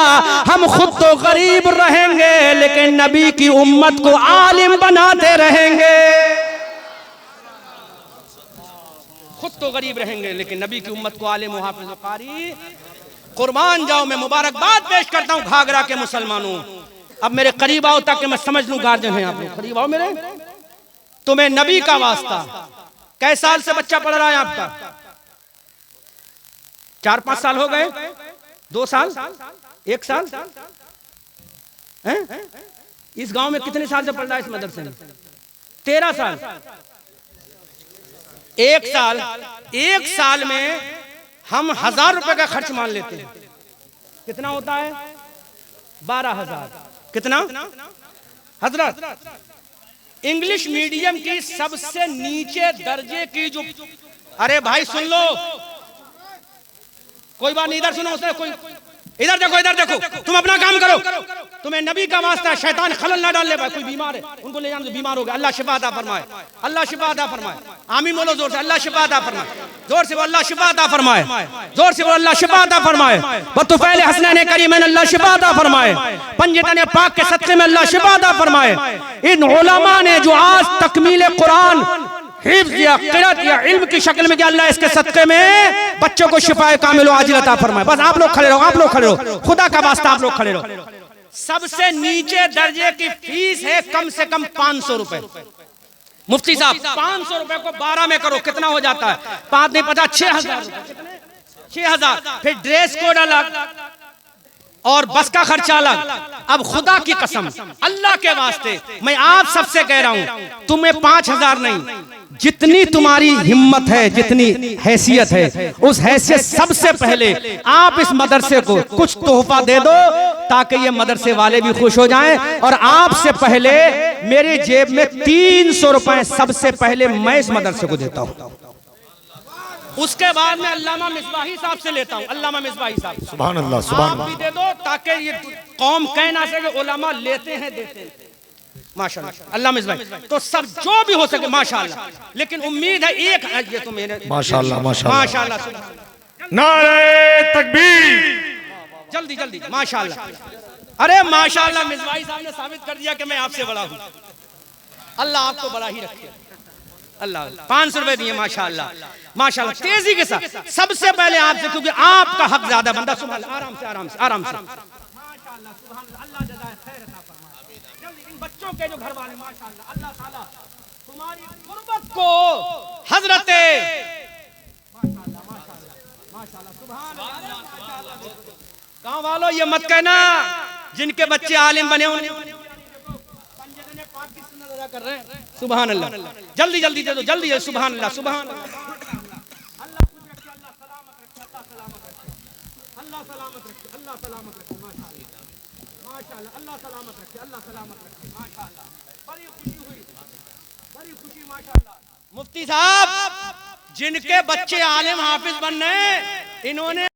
हम खुद तो गरीब रहेंगे लेकिन नबी की उम्मत को आलिम बनाते रहेंगे। खुद तो गरीब रहेंगे लेकिन नबी की उम्मत को आलिम हाफिज कारी। कुर्बान जाओ, मैं मुबारकबाद पेश करता हूं घाघरा के मुसलमानों। अब मेरे करीब आओ ताकि मैं समझ लूं गार्जियन है आप लोग, करीब आओ मेरे। तुम्हें नबी का वास्ता, कै साल से बच्चा पढ़ रहा है आपका? 4-5 साल हो गए? 2 साल? 1 साल? हैं? इस गांव में कितने साल से पढ़ रहा है इस मदरसे में? 13 साल। 1 साल, 1 साल में हम 1000 रुपए का खर्च मान लेते हैं। कितना होता है? 12,000। कितना हजरत? इंग्लिश मीडियम की सबसे नीचे दर्जे की जो, अरे भाई सुन लो, कोई बात नहीं, इधर सुनो, उसने कोई इधर देखो, इधर देखो, तुम अपना काम करो। तुम्हें नबी का वास्ता है, शैतान खलल ना डालने पाए। कोई बीमार है उनको ले जाने, बीमार हो गया, अल्लाह शिफा अता फरमाए, अल्लाह शिफा अता फरमाए। आमीन बोलो जोर से, अल्लाह शिफा अता फरमाए। जोर से बोलो अल्लाह शिफा अता फरमाए। जोर से बोलो अल्लाह शिफा अता फरमाए। बतुफैल हसनैन करीमैन अल्लाह शिफा अता फरमाए। पंजतन पाक के सदक़े में अल्लाह शिफा अता फरमाए। इन उलमा ने जो आज तकमील कुरान हिफ्ज़ या क़िराअत या इल्म की शक्ल में, क्या अल्लाह इसके सदक़े में बच्चों को शिफाए कामिल व आजिल अता फरमाए। बस आप लोग खड़े रहो, आप लोग खड़े रहो, खुदा का वास्ता आप लोग खड़े रहो। सबसे नीचे दर्जे की फीस है कम से कम 500 रुपए। मुफ्ती साहब 500 रुपए को 12 में करो, कितना हो जाता है? 5 नहीं 50, 6,000। 6,000। फिर ड्रेस कोड अलग और बस का खर्चा अलग। अब खुदा की कसम, अल्लाह के वास्ते मैं आप सबसे कह रहा हूं, तुम्हें 5,000 नहीं, जितनी तुम्हारी हिम्मत है, जितनी हैसियत है, उस हैसियत सबसे पहले आप इस मदरसे को कुछ तोहफा दे दो ताकि ये मदरसे वाले भी खुश हो जाएं। और आपसे पहले मेरी जेब में 300 रुपए सबसे पहले मैं इस मदरसे को देता हूं। उसके बाद में अल्लामा मिसबाही साहब से लेता हूं। अल्लामा मिसबाही साहब, सुभान अल्लाह, सुभान आप भी दे दो ताकि ये कौम कह ना सके उलमा लेते हैं देते हैं। माशाअल्लाह, अल्लाह मिसबाही तो सब जो भी हो सके माशाअल्लाह। लेकिन उम्मीद है एक, ये तो मेरे माशाअल्लाह, माशाअल्लाह, माशाअल्लाह, नारे तकबीर, जल्दी जल्दी माशाअल्लाह। अरे माशाअल्लाह, मिसबाही साहब ने साबित कर दिया कि मैं आपसे बड़ा हूं। अल्लाह आपको बड़ा ही रखे। अल्लाह 500 रुपए दिए माशाअल्लाह, माशाअल्लाह। तेजी के साथ सबसे पहले आपसे, क्योंकि आपका हक ज्यादा बनता। सुभान अल्लाह, आराम से आराम से आराम से माशाअल्लाह, सुभान अल्लाह, अल्लाह जज़ाए खैर अता फरमाए। जल्दी इन बच्चों के जो घर वाले माशाअल्लाह, अल्लाह ताला तुम्हारी गुर्बत को हजरते माशाअल्लाह माशाअल्लाह माशाअल्लाह, सुभान अल्लाह माशाअल्लाह। गांव वालों ये मत कहना जिनके बच्चे आलिम बने हों कर रहे हैं। सुभान अल्लाह, जल्दी जल्दी दे दो, जल्दी है। सुभान अल्लाह, सुभान अल्लाह, अल्लाह खुश रखे, अल्लाह सलामत रखे, अल्लाह सलामत रखे, अल्लाह सलामत रखे, अल्लाह सलामत रखे, माशाअल्लाह माशाअल्लाह, अल्लाह सलामत रखे, अल्लाह सलामत रखे, माशाअल्लाह। बड़ी खुशी हुई, बड़ी खुशी माशाअल्लाह। मुफ्ती साहब जिनके बच्चे आलिम हाफिज बन रहे हैं, इन्होंने